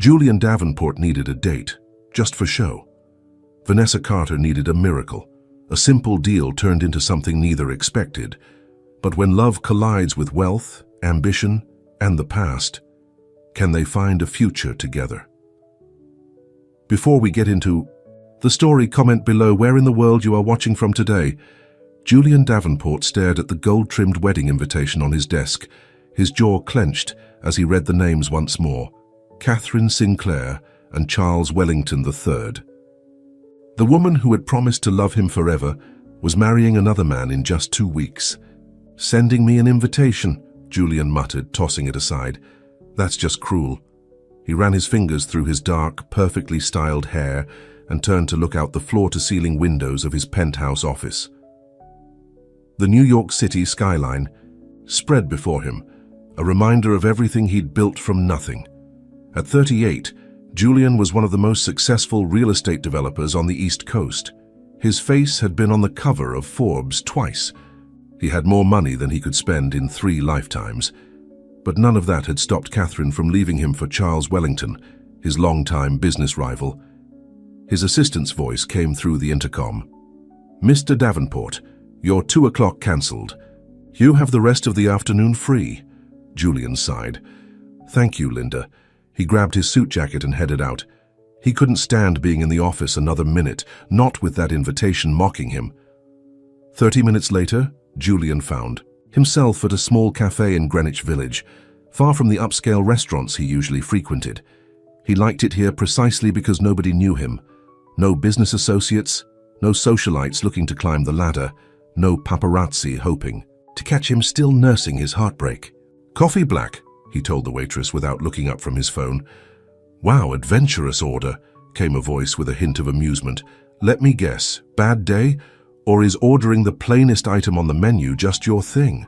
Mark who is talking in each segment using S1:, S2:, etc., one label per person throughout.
S1: Julian Davenport needed a date, just for show. Vanessa Carter needed a miracle. A simple deal turned into something neither expected. But when love collides with wealth, ambition, and the past, can they find a future together? Before we get into the story, comment below where in the world you are watching from today. Julian Davenport stared at the gold-trimmed wedding invitation on his desk, his jaw clenched as he read the names once more: Catherine Sinclair and Charles Wellington III. The woman who had promised to love him forever was marrying another man in just 2 weeks. "Sending me an invitation," Julian muttered, tossing it aside. "That's just cruel." He ran his fingers through his dark, perfectly styled hair and turned to look out the floor-to-ceiling windows of his penthouse office. The New York City skyline spread before him, a reminder of everything he'd built from nothing. At 38, Julian was one of the most successful real estate developers on the East Coast. His face had been on the cover of Forbes twice. He had more money than he could spend in 3 lifetimes. But none of that had stopped Catherine from leaving him for Charles Wellington, his longtime business rival. His assistant's voice came through the intercom. "Mr. Davenport, your 2 o'clock cancelled. You have the rest of the afternoon free." Julian sighed. "Thank you, Linda." He grabbed his suit jacket and headed out. He couldn't stand being in the office another minute, not with that invitation mocking him. 30 minutes later, Julian found himself at a small cafe in Greenwich Village, far from the upscale restaurants he usually frequented. He liked it here precisely because nobody knew him. No business associates, no socialites looking to climb the ladder, no paparazzi hoping to catch him still nursing his heartbreak. "Coffee black," he told the waitress without looking up from his phone. "Wow, adventurous order," came a voice with a hint of amusement. "Let me guess, bad day? Or is ordering the plainest item on the menu just your thing?"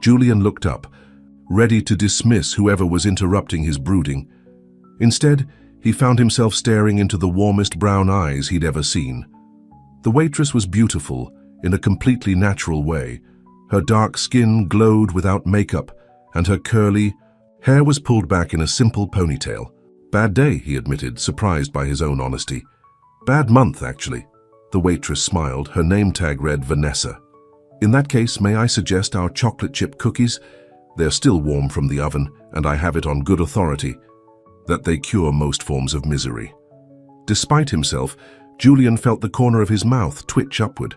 S1: Julian looked up, ready to dismiss whoever was interrupting his brooding. Instead, he found himself staring into the warmest brown eyes he'd ever seen. The waitress was beautiful in a completely natural way. Her dark skin glowed without makeup, and her curly hair was pulled back in a simple ponytail. "Bad day," he admitted, surprised by his own honesty. "Bad month, actually." The waitress smiled. Her name tag read Vanessa. "In that case, may I suggest our chocolate chip cookies? They're still warm from the oven, and I have it on good authority that they cure most forms of misery." Despite himself, Julian felt the corner of his mouth twitch upward.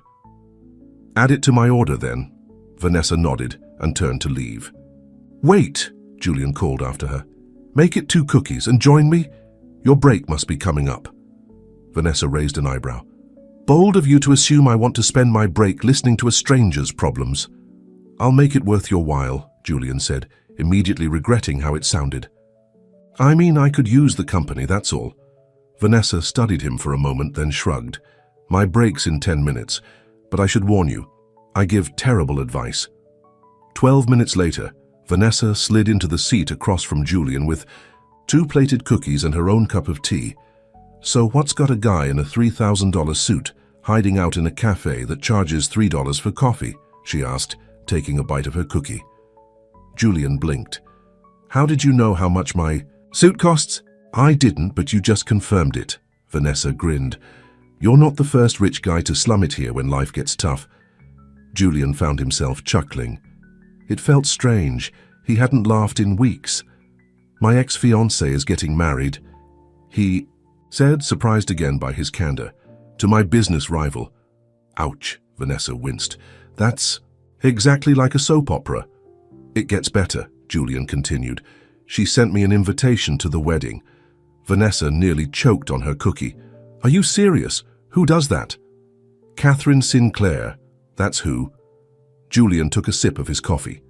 S1: "Add it to my order, then." Vanessa nodded and turned to leave. "Wait," Julian called after her. "Make it 2 cookies and join me. Your break must be coming up." Vanessa raised an eyebrow. "Bold of you to assume I want to spend my break listening to a stranger's problems." "I'll make it worth your while," Julian said, immediately regretting how it sounded. "I mean, I could use the company, that's all." Vanessa studied him for a moment, then shrugged. "My break's in 10 minutes, but I should warn you, I give terrible advice." 12 minutes later, Vanessa slid into the seat across from Julian with 2 plated cookies and her own cup of tea. "So what's got a guy in a $3,000 suit hiding out in a cafe that charges $3 for coffee?" she asked, taking a bite of her cookie. Julian blinked. "How did you know how much my suit costs?" "I didn't, but you just confirmed it." Vanessa grinned. "You're not the first rich guy to slum it here when life gets tough." Julian found himself chuckling. It felt strange. He hadn't laughed in weeks. "My ex-fiancée is getting married," he said, surprised again by his candor, "to my business rival." "Ouch," Vanessa winced. "That's exactly like a soap opera." "It gets better," Julian continued. "She sent me an invitation to the wedding." Vanessa nearly choked on her cookie. "Are you serious? Who does that?" "Catherine Sinclair. That's who." Julian took a sip of his coffee.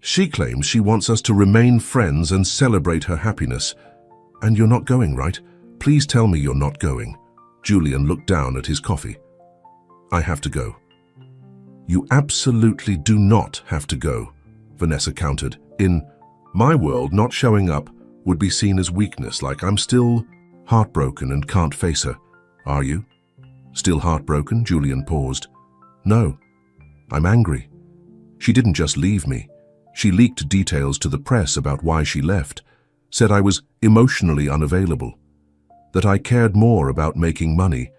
S1: "She claims she wants us to remain friends and celebrate her happiness. And you're not going, right? Please tell me you're not going." Julian looked down at his coffee. "I have to go." "You absolutely do not have to go," Vanessa countered. "In my world, not showing up would be seen as weakness, like I'm still heartbroken and can't face her." "Are you?" "Still heartbroken?" Julian paused. "No, I'm angry. She didn't just leave me. She leaked details to the press about why she left. said I was emotionally unavailable, that I cared more about making money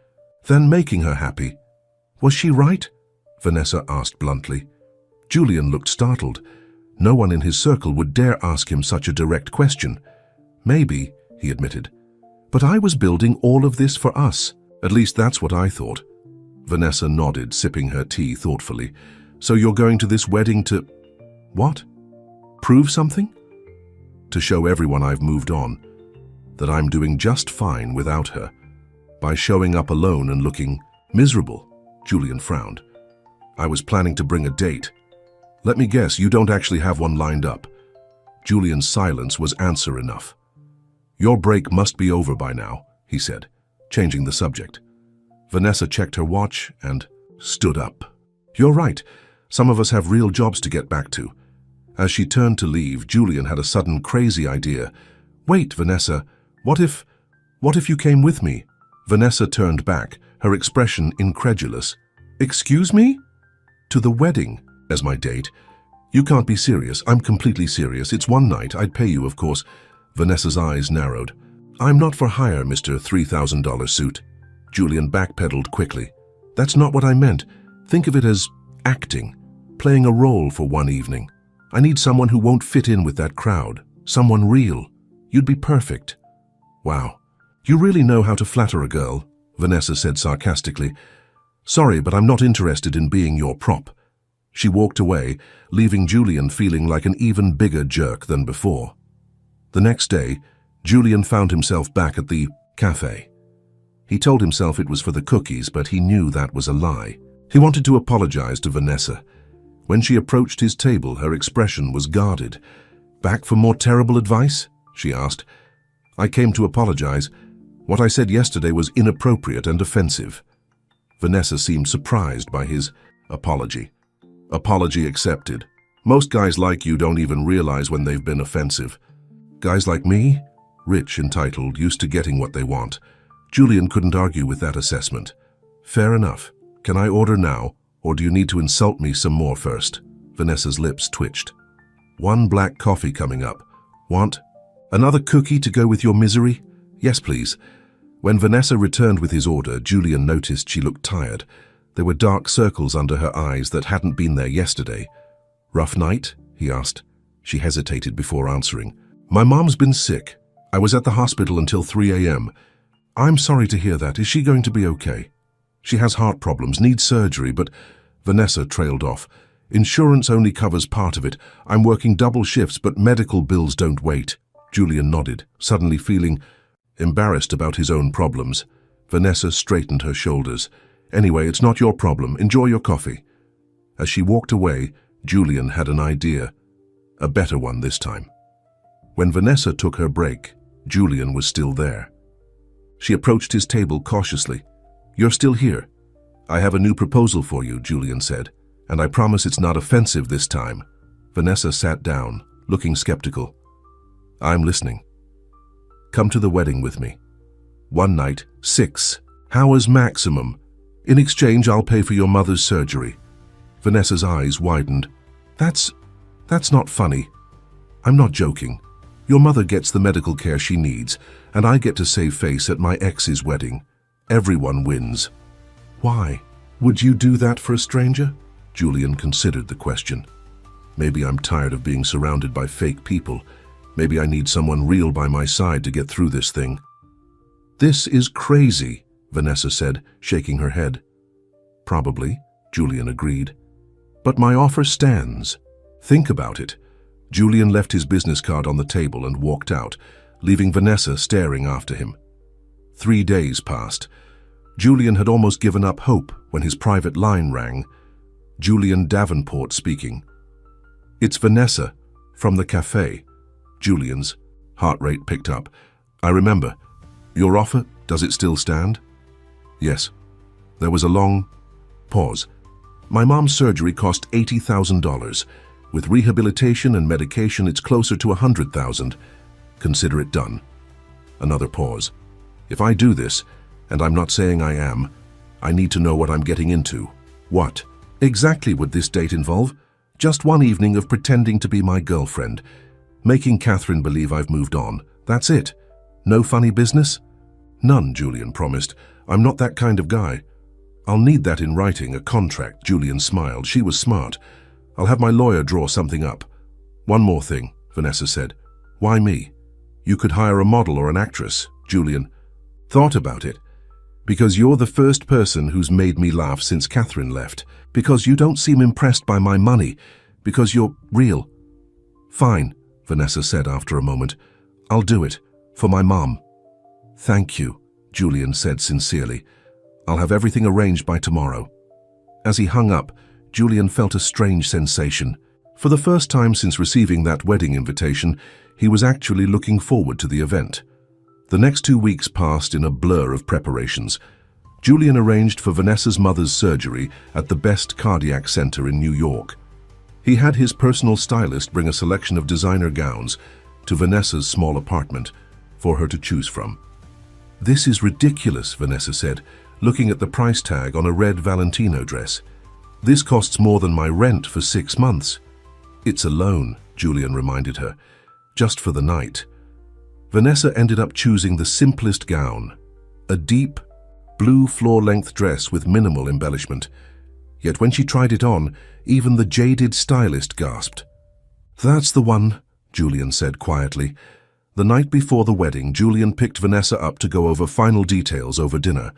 S1: than making her happy. Was she right? Vanessa asked bluntly. Julian looked startled. No one in his circle would dare ask him such a direct question. Maybe, he admitted, but I was building all of this for us. At least that's what I thought. Vanessa nodded, sipping her tea thoughtfully. So you're going to this wedding to… what? Prove something? To show everyone I've moved on, that I'm doing just fine without her. By showing up alone and looking miserable, Julian frowned. I was planning to bring a date. Let me guess, you don't actually have one lined up. Julian's silence was answer enough. Your break must be over by now, he said, changing the subject. Vanessa checked her watch and stood up. You're right. Some of us have real jobs to get back to. As she turned to leave, Julian had a sudden crazy idea. Wait, Vanessa, what if you came with me? Vanessa turned back, her expression incredulous. Excuse me? To the wedding, as my date. You can't be serious. I'm completely serious. It's one night. I'd pay you, of course. Vanessa's eyes narrowed. I'm not for hire, Mr. $3,000 suit. Julian backpedaled quickly. That's not what I meant. Think of it as acting, playing a role for one evening. I need someone who won't fit in with that crowd. Someone real. You'd be perfect. Wow. You really know how to flatter a girl, Vanessa said sarcastically. Sorry, but I'm not interested in being your prop. She walked away, leaving Julian feeling like an even bigger jerk than before. The next day, Julian found himself back at the cafe. He told himself it was for the cookies, but he knew that was a lie. He wanted to apologize to Vanessa. When she approached his table, her expression was guarded. Back for more terrible advice? She asked. I came to apologize. What I said yesterday was inappropriate and offensive. Vanessa seemed surprised by his apology. Apology accepted. Most guys like you don't even realize when they've been offensive. Guys like me, rich, entitled, used to getting what they want. Julian couldn't argue with that assessment. Fair enough. Can I order now, or do you need to insult me some more first? Vanessa's lips twitched. One black coffee coming up. Want another cookie to go with your misery? Yes, please. When Vanessa returned with his order, Julian noticed she looked tired. There were dark circles under her eyes that hadn't been there yesterday. Rough night? He asked. She hesitated before answering. My mom's been sick. I was at the hospital until 3 a.m. I'm sorry to hear that. Is she going to be okay? She has heart problems, needs surgery, but… Vanessa trailed off. Insurance only covers part of it. I'm working double shifts, but medical bills don't wait. Julian nodded, suddenly feeling embarrassed about his own problems. Vanessa straightened her shoulders. Anyway, it's not your problem. Enjoy your coffee. As she walked away, Julian had an idea. A better one this time. When Vanessa took her break, Julian was still there. She approached his table cautiously. You're still here. I have a new proposal for you, Julian said, and I promise it's not offensive this time. Vanessa sat down, looking skeptical. I'm listening. Come to the wedding with me. One night, 6 hours maximum. In exchange, I'll pay for your mother's surgery. Vanessa's eyes widened. That's not funny. I'm not joking. Your mother gets the medical care she needs, and I get to save face at my ex's wedding. Everyone wins. Why? Would you do that for a stranger? Julian considered the question. Maybe I'm tired of being surrounded by fake people. Maybe I need someone real by my side to get through this thing. This is crazy, Vanessa said, shaking her head. Probably, Julian agreed. But my offer stands. Think about it. Julian left his business card on the table and walked out, leaving Vanessa staring after him. 3 days passed. Julian had almost given up hope when his private line rang. Julian Davenport speaking. It's Vanessa, from the cafe. Julian's heart rate picked up. I remember. Your offer, does it still stand? Yes. There was a long pause. My mom's surgery cost $80,000. With rehabilitation and medication, it's closer to $100,000. Consider it done. Another pause. If I do this, and I'm not saying I am, I need to know what I'm getting into. What exactly would this date involve? Just one evening of pretending to be my girlfriend. Making Catherine believe I've moved on. That's it. No funny business? None, Julian promised. I'm not that kind of guy. I'll need that in writing, a contract. Julian smiled. She was smart. I'll have my lawyer draw something up. One more thing, Vanessa said. Why me? You could hire a model or an actress. Julian thought about it. Because you're the first person who's made me laugh since Catherine left. Because you don't seem impressed by my money. Because you're real. Fine, Vanessa said after a moment. I'll do it. For my mom. Thank you, Julian said sincerely. I'll have everything arranged by tomorrow. As he hung up, Julian felt a strange sensation. For the first time since receiving that wedding invitation, he was actually looking forward to the event. The next 2 weeks passed in a blur of preparations. Julian arranged for Vanessa's mother's surgery at the best cardiac center in New York. He had his personal stylist bring a selection of designer gowns to Vanessa's small apartment for her to choose from. This is ridiculous, Vanessa said, looking at the price tag on a red Valentino dress. This costs more than my rent for 6 months. It's a loan, Julian reminded her, just for the night. Vanessa ended up choosing the simplest gown, a deep, blue floor-length dress with minimal embellishment. Yet when she tried it on, even the jaded stylist gasped. That's the one, Julian said quietly. The night before the wedding, Julian picked Vanessa up to go over final details over dinner.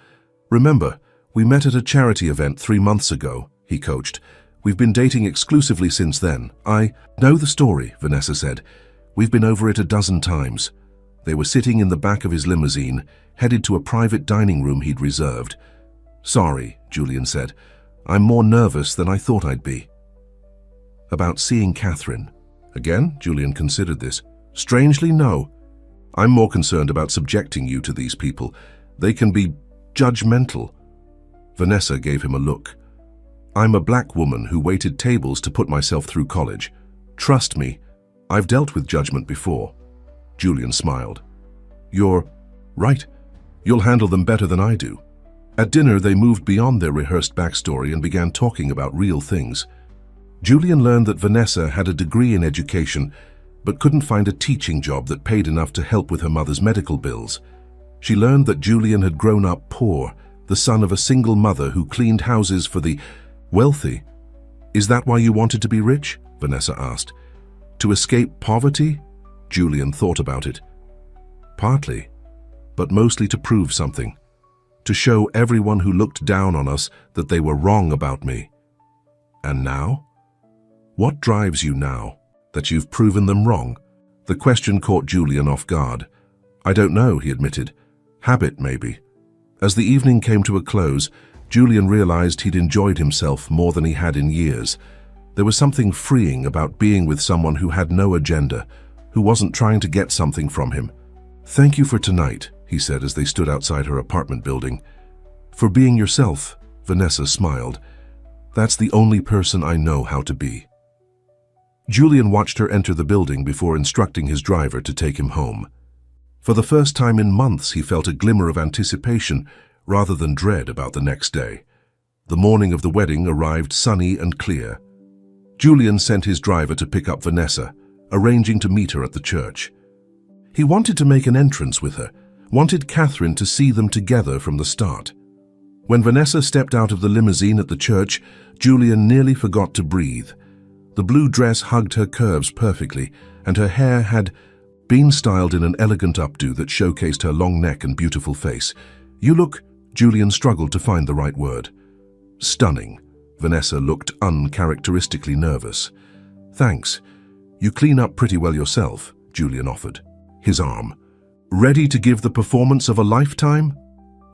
S1: Remember, we met at a charity event 3 months ago, he coached. We've been dating exclusively since then. I know the story, Vanessa said. We've been over it a dozen times. They were sitting in the back of his limousine, headed to a private dining room he'd reserved. Sorry, Julian said. I'm more nervous than I thought I'd be. About seeing Catherine. Again, Julian considered this. Strangely, no. I'm more concerned about subjecting you to these people. They can be judgmental. Vanessa gave him a look. I'm a black woman who waited tables to put myself through college. Trust me, I've dealt with judgment before. Julian smiled. You're right. You'll handle them better than I do. At dinner, they moved beyond their rehearsed backstory and began talking about real things. Julian learned that Vanessa had a degree in education, but couldn't find a teaching job that paid enough to help with her mother's medical bills. She learned that Julian had grown up poor, the son of a single mother who cleaned houses for the wealthy. Is that why you wanted to be rich? Vanessa asked. To escape poverty? Julian thought about it. Partly, but mostly to prove something. To show everyone who looked down on us that they were wrong about me. And now? What drives you now? That you've proven them wrong? The question caught Julian off guard. I don't know, he admitted. Habit, maybe. As the evening came to a close, Julian realized he'd enjoyed himself more than he had in years. There was something freeing about being with someone who had no agenda, who wasn't trying to get something from him. Thank you for tonight, he said as they stood outside her apartment building. For being yourself, Vanessa smiled. That's the only person I know how to be. Julian watched her enter the building before instructing his driver to take him home. For the first time in months, he felt a glimmer of anticipation rather than dread about the next day. The morning of the wedding arrived sunny and clear. Julian sent his driver to pick up Vanessa, arranging to meet her at the church. He wanted to make an entrance with her, wanted Catherine to see them together from the start. When Vanessa stepped out of the limousine at the church, Julian nearly forgot to breathe. The blue dress hugged her curves perfectly, and her hair had been styled in an elegant updo that showcased her long neck and beautiful face. You look, Julian struggled to find the right word. Stunning. Vanessa looked uncharacteristically nervous. Thanks. You clean up pretty well yourself, Julian offered. His arm. Ready to give the performance of a lifetime?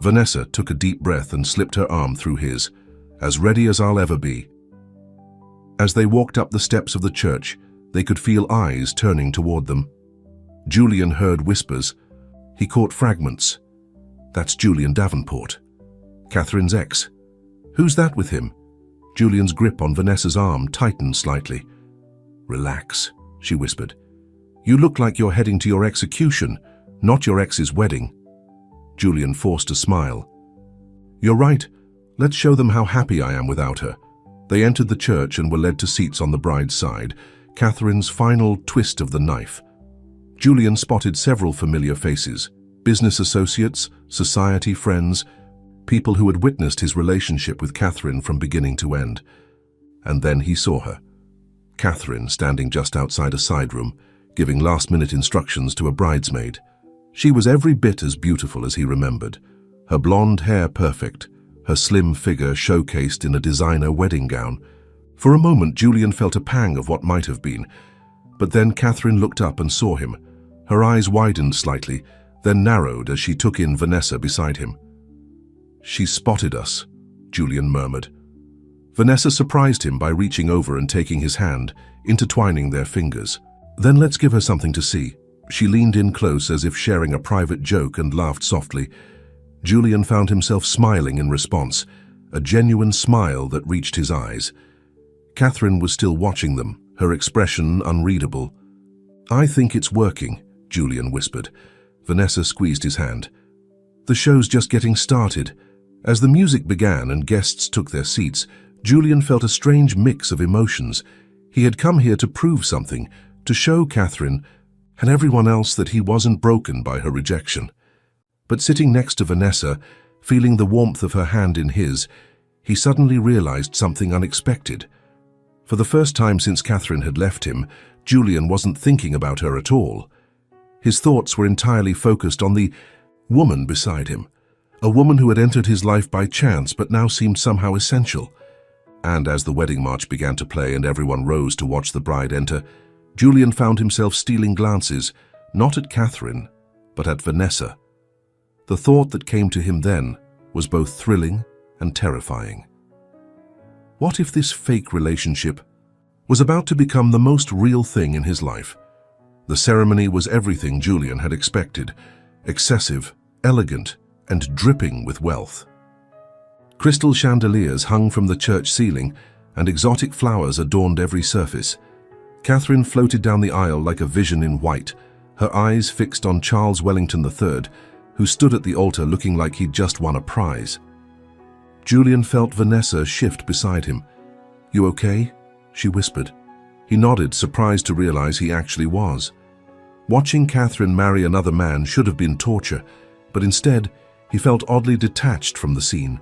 S1: Vanessa took a deep breath and slipped her arm through his. As ready as I'll ever be. As they walked up the steps of the church, they could feel eyes turning toward them. Julian heard whispers. He caught fragments. That's Julian Davenport. Catherine's ex. Who's that with him? Julian's grip on Vanessa's arm tightened slightly. Relax, she whispered. You look like you're heading to your execution, not your ex's wedding. Julian forced a smile. You're right. Let's show them how happy I am without her. They entered the church and were led to seats on the bride's side. Catherine's final twist of the knife. Julian spotted several familiar faces, business associates, society friends, people who had witnessed his relationship with Catherine from beginning to end. And then he saw her. Catherine standing just outside a side room, giving last-minute instructions to a bridesmaid. She was every bit as beautiful as he remembered, her blonde hair perfect, her slim figure showcased in a designer wedding gown. For a moment, Julian felt a pang of what might have been, but then Catherine looked up and saw him. Her eyes widened slightly, then narrowed as she took in Vanessa beside him. "She spotted us," Julian murmured. Vanessa surprised him by reaching over and taking his hand, intertwining their fingers. "Then let's give her something to see." She leaned in close as if sharing a private joke and laughed softly. Julian found himself smiling in response, a genuine smile that reached his eyes. Catherine was still watching them, her expression unreadable. "I think it's working," Julian whispered. Vanessa squeezed his hand. "The show's just getting started." As the music began and guests took their seats, Julian felt a strange mix of emotions. He had come here to prove something, to show Catherine and everyone else that he wasn't broken by her rejection. But sitting next to Vanessa, feeling the warmth of her hand in his, he suddenly realized something unexpected. For the first time since Catherine had left him, Julian wasn't thinking about her at all. His thoughts were entirely focused on the woman beside him, a woman who had entered his life by chance but now seemed somehow essential. And as the wedding march began to play and everyone rose to watch the bride enter, Julian found himself stealing glances, not at Catherine, but at Vanessa. The thought that came to him then was both thrilling and terrifying. What if this fake relationship was about to become the most real thing in his life? The ceremony was everything Julian had expected, excessive, elegant, and dripping with wealth. Crystal chandeliers hung from the church ceiling, and exotic flowers adorned every surface. Catherine floated down the aisle like a vision in white, her eyes fixed on Charles Wellington III, who stood at the altar looking like he'd just won a prize. Julian felt Vanessa shift beside him. "You okay?" she whispered. He nodded, surprised to realize he actually was. Watching Catherine marry another man should have been torture, but instead, he felt oddly detached from the scene,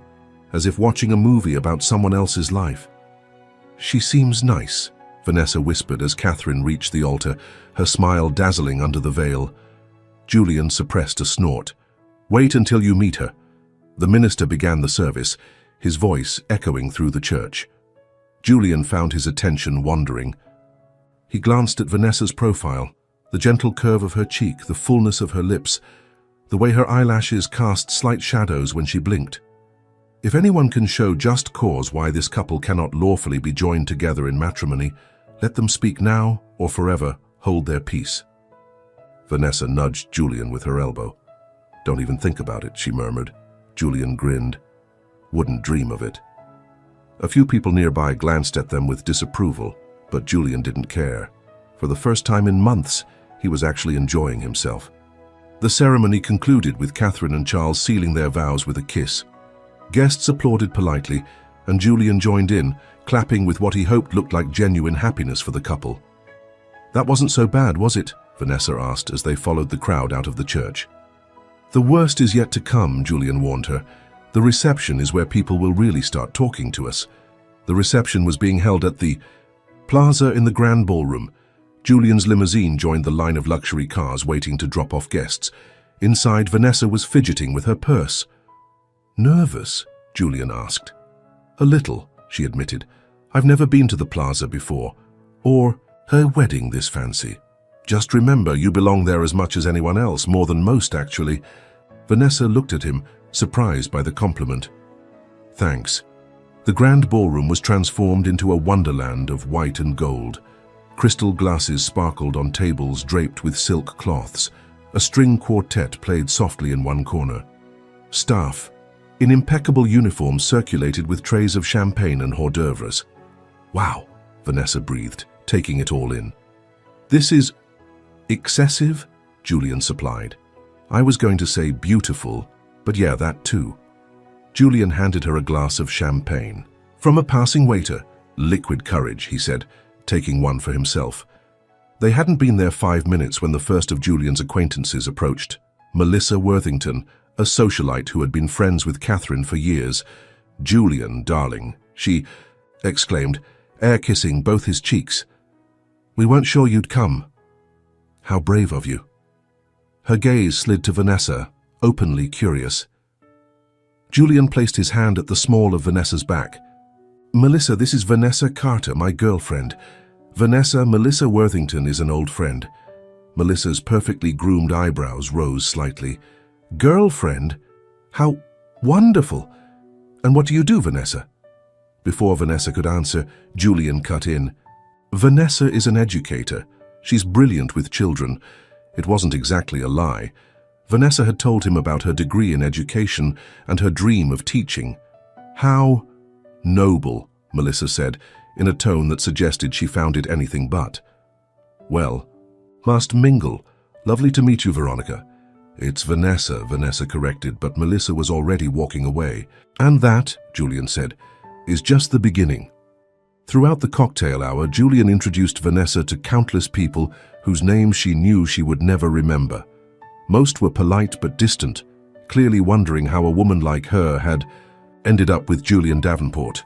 S1: as if watching a movie about someone else's life. "She seems nice," Vanessa whispered as Catherine reached the altar, her smile dazzling under the veil. Julian suppressed a snort. "Wait until you meet her." The minister began the service, his voice echoing through the church. Julian found his attention wandering. He glanced at Vanessa's profile, the gentle curve of her cheek, the fullness of her lips, the way her eyelashes cast slight shadows when she blinked. If anyone can show just cause why this couple cannot lawfully be joined together in matrimony, let them speak now or forever hold their peace. Vanessa nudged Julian with her elbow. "Don't even think about it," she murmured. Julian grinned. "Wouldn't dream of it." A few people nearby glanced at them with disapproval, but Julian didn't care. For the first time in months, he was actually enjoying himself. The ceremony concluded with Catherine and Charles sealing their vows with a kiss. Guests applauded politely, and Julian joined in, clapping with what he hoped looked like genuine happiness for the couple. "That wasn't so bad, was it?" Vanessa asked as they followed the crowd out of the church. "The worst is yet to come," Julian warned her. "The reception is where people will really start talking to us." The reception was being held at the plaza in the Grand Ballroom. Julian's limousine joined the line of luxury cars waiting to drop off guests. Inside, Vanessa was fidgeting with her purse. "Nervous?" Julian asked. "A little," she admitted. "I've never been to the plaza before, or her wedding this fancy." "Just remember, you belong there as much as anyone else, more than most, actually." Vanessa looked at him, surprised by the compliment. "Thanks." The Grand Ballroom was transformed into a wonderland of white and gold. Crystal glasses sparkled on tables draped with silk cloths. A string quartet played softly in one corner. Staff, in impeccable uniforms, circulated with trays of champagne and hors d'oeuvres. "Wow," Vanessa breathed, taking it all in. "This is excessive," Julian supplied. "I was going to say beautiful, but yeah, that too." Julian handed her a glass of champagne. From a passing waiter. "Liquid courage," he said. taking one for himself. They hadn't been there 5 minutes when the first of Julian's acquaintances approached. Melissa Worthington, a socialite who had been friends with Catherine for years. "Julian, darling," she exclaimed, air-kissing both his cheeks. "We weren't sure you'd come." "How brave of you." Her gaze slid to Vanessa, openly curious. Julian placed his hand at the small of Vanessa's back. "Melissa, this is Vanessa Carter, my girlfriend. Melissa Worthington is an old friend." Melissa's perfectly groomed eyebrows rose slightly. "Girlfriend? How wonderful! And what do you do, Vanessa?" Before Vanessa could answer, Julian cut in. "Vanessa is an educator. She's brilliant with children." It wasn't exactly a lie. Vanessa had told him about her degree in education and her dream of teaching. "How noble," Melissa said, in a tone that suggested she found it anything but. "Well, must mingle. Lovely to meet you, Veronica." "It's Vanessa," Vanessa corrected, but Melissa was already walking away. "And that," Julian said, "is just the beginning." Throughout the cocktail hour, Julian introduced Vanessa to countless people whose names she knew she would never remember. Most were polite but distant, clearly wondering how a woman like her had ended up with Julian Davenport.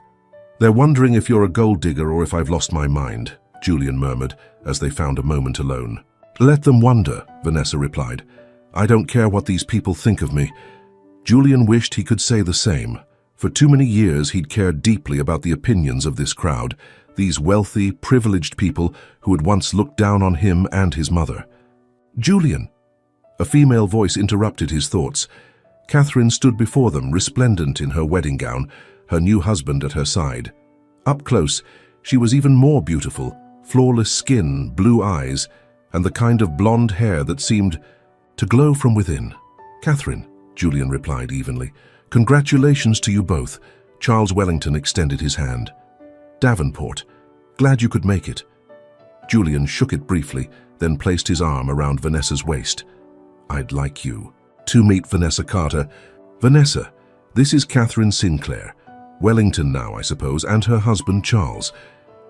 S1: "They're wondering if you're a gold digger or if I've lost my mind," Julian murmured as they found a moment alone. "Let them wonder," Vanessa replied. "I don't care what these people think of me." Julian wished he could say the same. For too many years he'd cared deeply about the opinions of this crowd, these wealthy, privileged people who had once looked down on him and his mother. "Julian!" A female voice interrupted his thoughts. Catherine stood before them, resplendent in her wedding gown, her new husband at her side. Up close, she was even more beautiful, flawless skin, blue eyes, and the kind of blonde hair that seemed to glow from within. "Catherine," Julian replied evenly. "Congratulations to you both." Charles Wellington extended his hand. "Davenport, glad you could make it." Julian shook it briefly, then placed his arm around Vanessa's waist. "I'd like you to meet Vanessa Carter." "Vanessa, this is Catherine Sinclair. Wellington now, I suppose, and her husband Charles."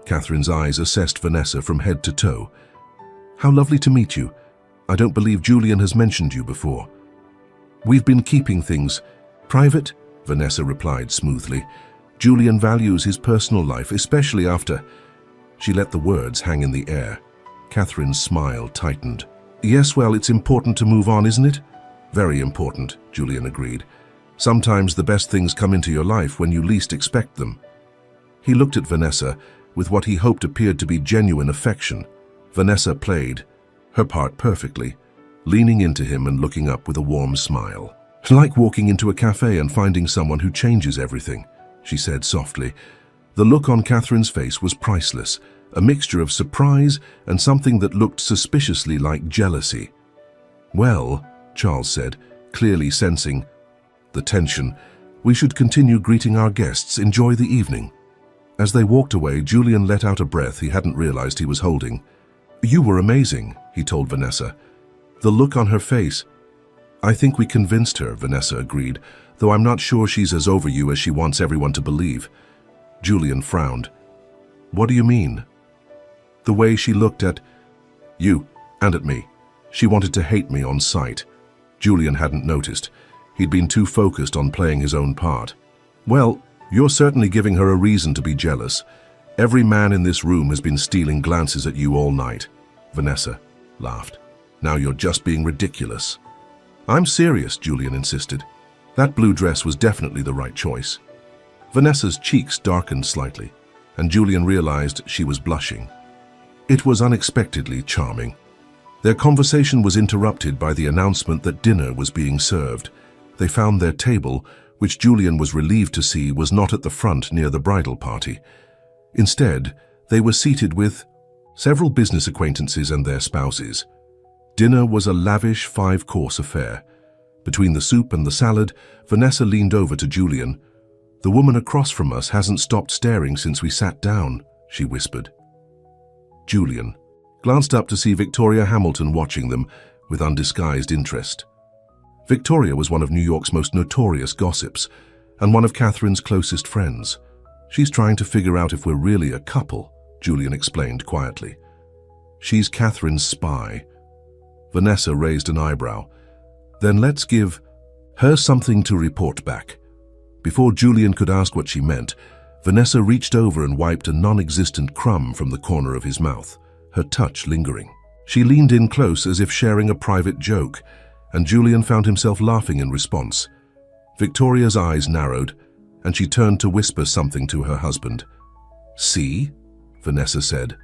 S1: Catherine's eyes assessed Vanessa from head to toe. "How lovely to meet you. I don't believe Julian has mentioned you before." "We've been keeping things private," Vanessa replied smoothly. "Julian values his personal life, especially after—" She let the words hang in the air. Catherine's smile tightened. "Yes, well, it's important to move on, isn't it?" "Very important," Julian agreed. "Sometimes the best things come into your life when you least expect them." He looked at Vanessa with what he hoped appeared to be genuine affection. Vanessa played her part perfectly, leaning into him and looking up with a warm smile. "Like walking into a cafe and finding someone who changes everything," she said softly. The look on Catherine's face was priceless, a mixture of surprise and something that looked suspiciously like jealousy. "Well," Charles said, clearly sensing the tension, "we should continue greeting our guests. Enjoy the evening." As they walked away, Julian let out a breath he hadn't realized he was holding. "You were amazing," he told Vanessa. The look on her face— "I think we convinced her," Vanessa agreed, "though I'm not sure she's as over you as she wants everyone to believe." Julian frowned. "What do you mean?" "The way she looked at you and at me. She wanted to hate me on sight." Julian hadn't noticed. He'd been too focused on playing his own part. "Well, you're certainly giving her a reason to be jealous. Every man in this room has been stealing glances at you all night." Vanessa laughed. "Now you're just being ridiculous." "I'm serious," Julian insisted. "That blue dress was definitely the right choice." Vanessa's cheeks darkened slightly, and Julian realized she was blushing. It was unexpectedly charming. Their conversation was interrupted by the announcement that dinner was being served. They found their table, which Julian was relieved to see was not at the front near the bridal party. Instead, they were seated with several business acquaintances and their spouses. Dinner was a lavish 5-course affair. Between the soup and the salad, Vanessa leaned over to Julian. "The woman across from us hasn't stopped staring since we sat down," she whispered. Julian glanced up to see Victoria Hamilton watching them with undisguised interest. Victoria was one of New York's most notorious gossips and one of Catherine's closest friends. "She's trying to figure out if we're really a couple," Julian explained quietly. She's Catherine's spy. Vanessa raised an eyebrow. Then let's give her something to report back. Before Julian could ask what she meant, Vanessa reached over and wiped a non-existent crumb from the corner of his mouth, her touch lingering. She leaned in close as if sharing a private joke, and Julian found himself laughing in response. Victoria's eyes narrowed, and she turned to whisper something to her husband. "See?" Vanessa said.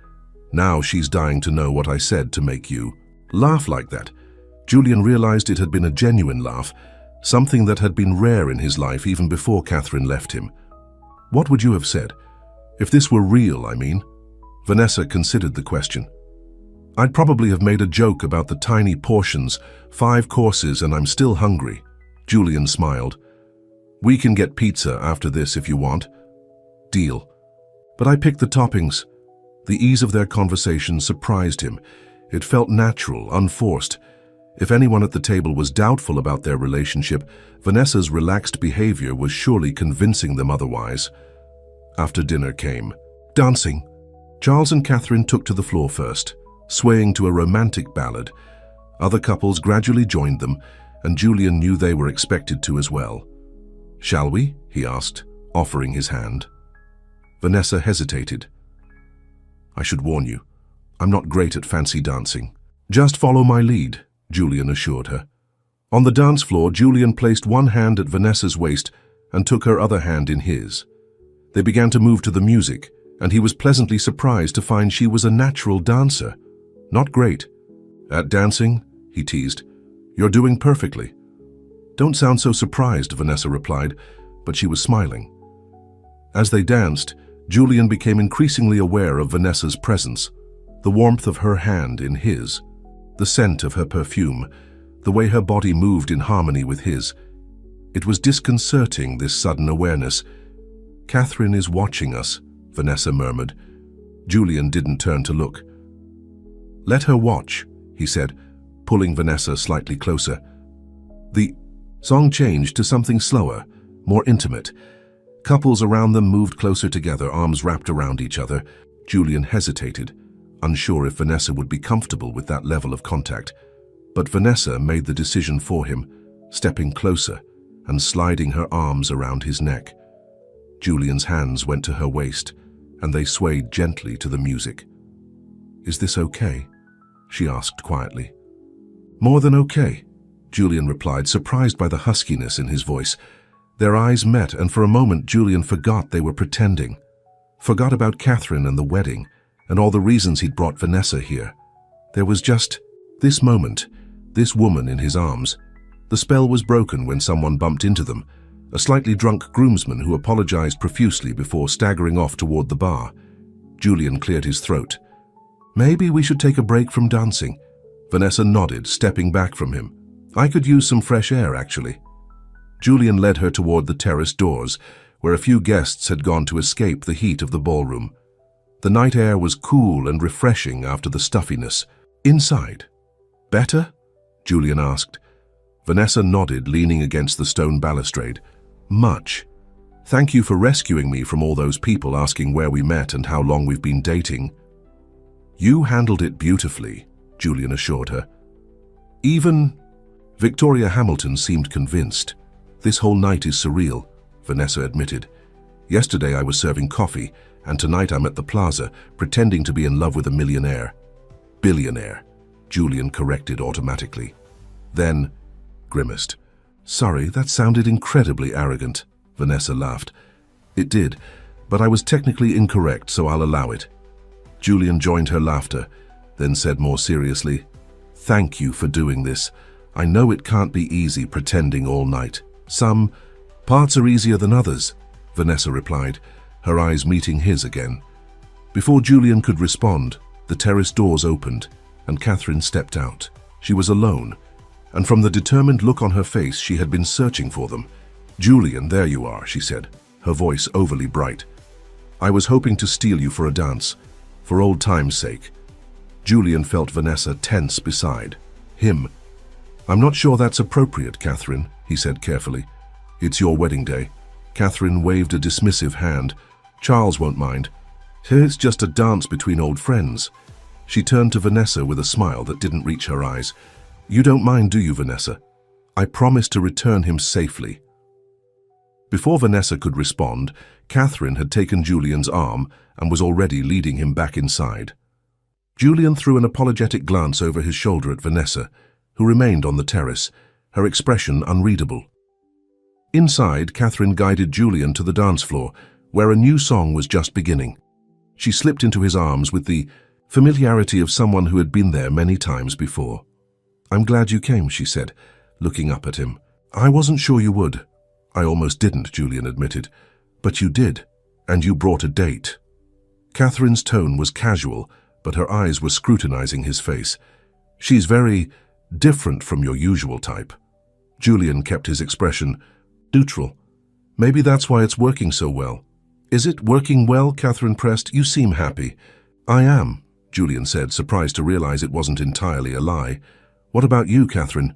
S1: "Now she's dying to know what I said to make you laugh like that." Julian realized it had been a genuine laugh, something that had been rare in his life even before Catherine left him. "What would you have said? If this were real, I mean?" Vanessa considered the question. "I'd probably have made a joke about the tiny portions, 5 courses, and I'm still hungry." Julian smiled. "We can get pizza after this if you want." "Deal." "But I picked the toppings." The ease of their conversation surprised him. It felt natural, unforced. If anyone at the table was doubtful about their relationship, Vanessa's relaxed behavior was surely convincing them otherwise. After dinner came dancing. Charles and Catherine took to the floor first, swaying to a romantic ballad. Other couples gradually joined them, and Julian knew they were expected to as well. "Shall we?" he asked, offering his hand. Vanessa hesitated. "I should warn you, I'm not great at fancy dancing." "Just follow my lead," Julian assured her. On the dance floor, Julian placed one hand at Vanessa's waist and took her other hand in his. They began to move to the music, and he was pleasantly surprised to find she was a natural dancer. Not great. "At dancing?" he teased. "You're doing perfectly." "Don't sound so surprised," Vanessa replied, but she was smiling. As they danced, Julian became increasingly aware of Vanessa's presence, the warmth of her hand in his, the scent of her perfume, the way her body moved in harmony with his. It was disconcerting, this sudden awareness. "Catherine is watching us," Vanessa murmured. Julian didn't turn to look. "Let her watch," he said, pulling Vanessa slightly closer. The song changed to something slower, more intimate. Couples around them moved closer together, arms wrapped around each other. Julian hesitated, unsure if Vanessa would be comfortable with that level of contact. But Vanessa made the decision for him, stepping closer and sliding her arms around his neck. Julian's hands went to her waist, and they swayed gently to the music. "Is this okay?" she asked quietly. "More than okay," Julian replied, surprised by the huskiness in his voice. Their eyes met, and for a moment Julian forgot they were pretending. Forgot about Catherine and the wedding, and all the reasons he'd brought Vanessa here. There was just this moment, this woman in his arms. The spell was broken when someone bumped into them, a slightly drunk groomsman who apologized profusely before staggering off toward the bar. Julian cleared his throat. "Maybe we should take a break from dancing." Vanessa nodded, stepping back from him. "I could use some fresh air, actually." Julian led her toward the terrace doors, where a few guests had gone to escape the heat of the ballroom. The night air was cool and refreshing after the stuffiness. "Inside. Better?" Julian asked. Vanessa nodded, leaning against the stone balustrade. "Much. Thank you for rescuing me from all those people asking where we met and how long we've been dating." "You handled it beautifully," Julian assured her. "Even..." Victoria Hamilton seemed convinced. "This whole night is surreal," Vanessa admitted. "Yesterday I was serving coffee, and tonight I'm at the plaza, pretending to be in love with a millionaire." "Billionaire," Julian corrected automatically. Then grimaced. "Sorry, that sounded incredibly arrogant," Vanessa laughed. "It did, but I was technically incorrect, so I'll allow it." Julian joined her laughter, then said more seriously, "Thank you for doing this. I know it can't be easy pretending all night. Some parts are easier than others," Vanessa replied, her eyes meeting his again. Before Julian could respond, the terrace doors opened, and Catherine stepped out. She was alone, and from the determined look on her face, she had been searching for them. "Julian, there you are," she said, her voice overly bright. "I was hoping to steal you for a dance, for old time's sake." Julian felt Vanessa tense beside him. "I'm not sure that's appropriate, Catherine," he said carefully. "It's your wedding day." Catherine waved a dismissive hand. "Charles won't mind. It's just a dance between old friends. She turned to Vanessa with a smile that didn't reach her eyes. You don't mind, do you, Vanessa? I promise to return him safely. Before Vanessa could respond, Catherine had taken Julian's arm and was already leading him back inside. Julian threw an apologetic glance over his shoulder at Vanessa, who remained on the terrace, her expression unreadable. Inside, Catherine guided Julian to the dance floor, where a new song was just beginning. She slipped into his arms with the familiarity of someone who had been there many times before. I'm glad you came, she said, looking up at him. I wasn't sure you would. I almost didn't, Julian admitted. But you did, and you brought a date. Catherine's tone was casual, but her eyes were scrutinizing his face. She's very different from your usual type. Julian kept his expression neutral. Maybe that's why it's working so well. Is it working well? Catherine pressed. You seem happy. I am, Julian said, surprised to realize it wasn't entirely a lie. What about you, Catherine?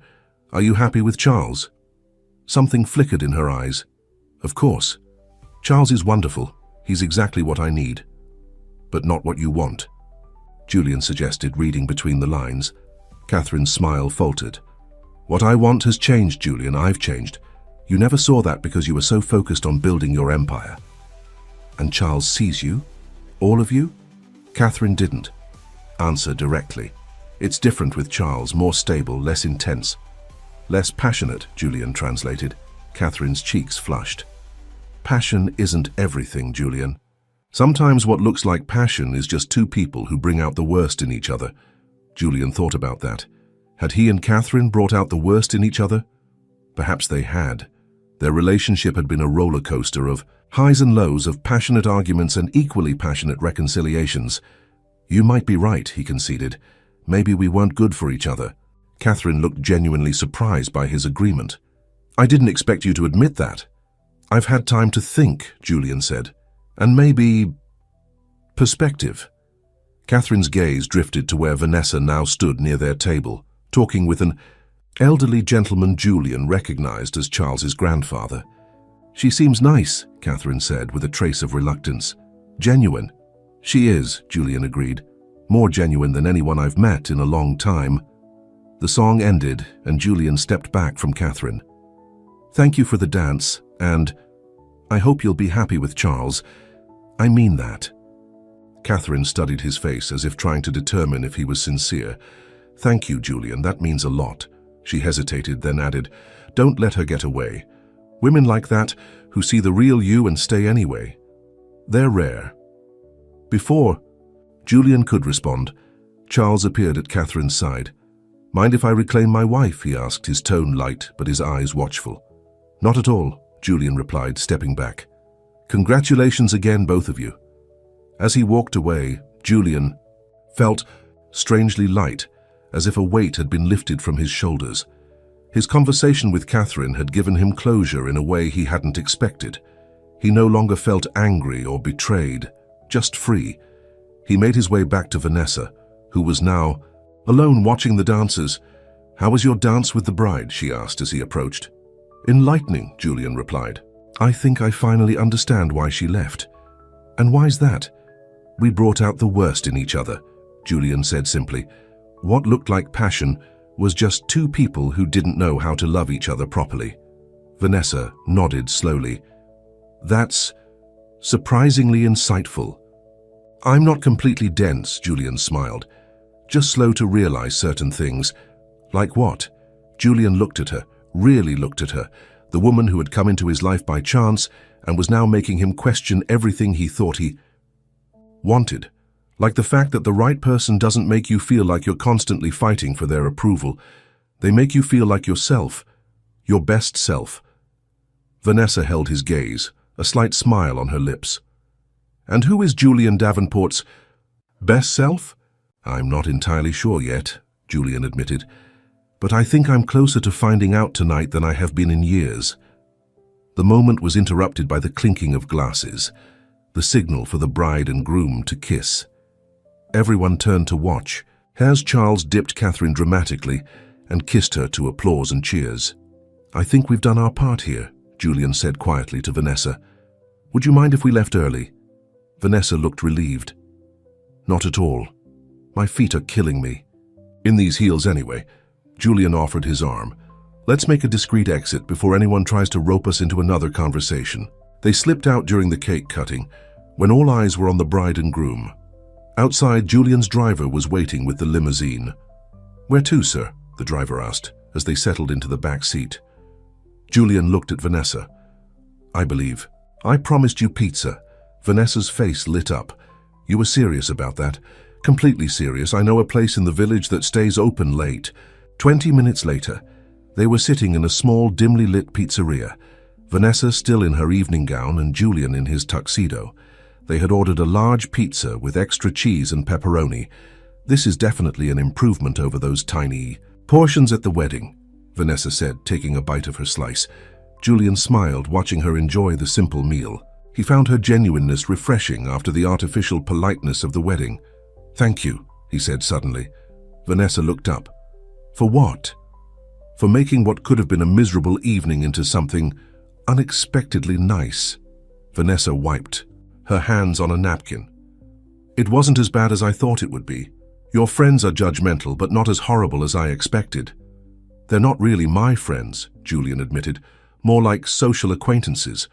S1: Are you happy with Charles? Something flickered in her eyes. Of course. Charles is wonderful. He's exactly what I need. But not what you want, Julian suggested, reading between the lines. Catherine's smile faltered. What I want has changed, Julian. I've changed. You never saw that because you were so focused on building your empire. And Charles sees you? All of you? Catherine didn't answer directly. It's different with Charles, more stable, less intense. Less passionate, Julian translated. Catherine's cheeks flushed. Passion isn't everything, Julian. Sometimes what looks like passion is just two people who bring out the worst in each other. Julian thought about that. Had he and Catherine brought out the worst in each other? Perhaps they had. Their relationship had been a roller coaster of highs and lows, of passionate arguments and equally passionate reconciliations. You might be right, he conceded. Maybe we weren't good for each other. Catherine looked genuinely surprised by his agreement. I didn't expect you to admit that. I've had time to think, Julian said. And maybe perspective. Catherine's gaze drifted to where Vanessa now stood near their table, talking with an elderly gentleman Julian recognized as Charles's grandfather. She seems nice, Catherine said with a trace of reluctance. Genuine. She is, Julian agreed. More genuine than anyone I've met in a long time. The song ended, and Julian stepped back from Catherine. Thank you for the dance, and I hope you'll be happy with Charles. I mean that. Catherine studied his face as if trying to determine if he was sincere. Thank you, Julian, that means a lot. She hesitated, then added, Don't let her get away. Women like that, who see the real you and stay anyway. They're rare. Before Julian could respond, Charles appeared at Catherine's side. Mind if I reclaim my wife? He asked, his tone light but his eyes watchful. Not at all, Julian replied, stepping back. Congratulations again, both of you. As he walked away, Julian felt strangely light, as if a weight had been lifted from his shoulders. His conversation with Catherine had given him closure in a way he hadn't expected. He no longer felt angry or betrayed, just free. He made his way back to Vanessa, who was now alone watching the dancers. How was your dance with the bride? She asked as he approached. Enlightening, Julian replied. I think I finally understand why she left. And why's that? We brought out the worst in each other, Julian said simply. What looked like passion was just two people who didn't know how to love each other properly. Vanessa nodded slowly. That's surprisingly insightful. I'm not completely dense, Julian smiled. Just slow to realize certain things. Like what? Julian looked at her, really looked at her, the woman who had come into his life by chance and was now making him question everything he thought he wanted. Like the fact that the right person doesn't make you feel like you're constantly fighting for their approval. They make you feel like yourself, your best self. Vanessa held his gaze, a slight smile on her lips. And who is Julian Davenport's best self? I'm not entirely sure yet, Julian admitted. But I think I'm closer to finding out tonight than I have been in years. The moment was interrupted by the clinking of glasses, the signal for the bride and groom to kiss. Everyone turned to watch as Charles dipped Catherine dramatically and kissed her to applause and cheers. I think we've done our part here, Julian said quietly to Vanessa. Would you mind if we left early? Vanessa looked relieved. Not at all. My feet are killing me. In these heels anyway. Julian offered his arm. Let's make a discreet exit before anyone tries to rope us into another conversation. They slipped out during the cake cutting, when all eyes were on the bride and groom. Outside, Julian's driver was waiting with the limousine. "Where to, sir?" the driver asked, as they settled into the back seat. Julian looked at Vanessa. "I believe. I promised you pizza." Vanessa's face lit up. "You were serious about that?" "Completely serious. I know a place in the village that stays open late." 20 minutes later, they were sitting in a small, dimly lit pizzeria. Vanessa still in her evening gown and Julian in his tuxedo. They had ordered a large pizza with extra cheese and pepperoni. "This is definitely an improvement over those tiny portions at the wedding," Vanessa said, taking a bite of her slice. Julian smiled, watching her enjoy the simple meal. He found her genuineness refreshing after the artificial politeness of the wedding. "Thank you," he said suddenly. Vanessa looked up. "For what?" "For making what could have been a miserable evening into something unexpectedly nice." Vanessa wiped her hands on a napkin. "It wasn't as bad as I thought it would be. Your friends are judgmental, but not as horrible as I expected." "They're not really my friends," Julian admitted. "More like social acquaintances,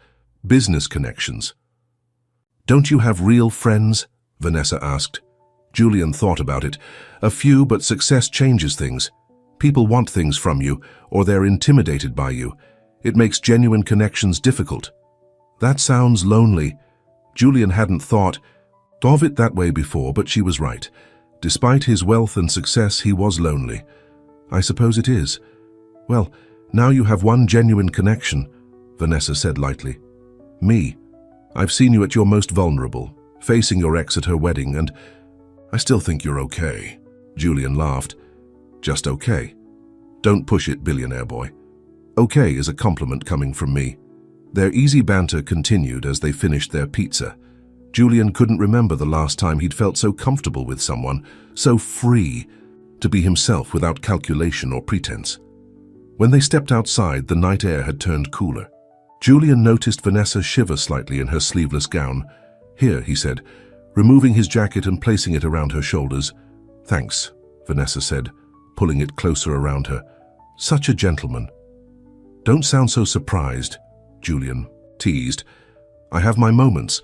S1: business connections." "Don't you have real friends?" Vanessa asked. Julian thought about it. "A few, but success changes things. People want things from you, or they're intimidated by you. It makes genuine connections difficult." "That sounds lonely." Julian hadn't thought of it that way before, but she was right. Despite his wealth and success, he was lonely. "I suppose it is." "Well, now you have one genuine connection," Vanessa said lightly. "Me. I've seen you at your most vulnerable, facing your ex at her wedding, and I still think you're okay." Julian laughed. "Just okay. Don't push it, billionaire boy. Okay is a compliment coming from me." Their easy banter continued as they finished their pizza. Julian couldn't remember the last time he'd felt so comfortable with someone, so free to be himself without calculation or pretense. When they stepped outside, the night air had turned cooler. Julian noticed Vanessa shiver slightly in her sleeveless gown. "Here," he said, removing his jacket and placing it around her shoulders. "Thanks," Vanessa said, pulling it closer around her. "Such a gentleman." "Don't sound so surprised," Julian teased. "I have my moments."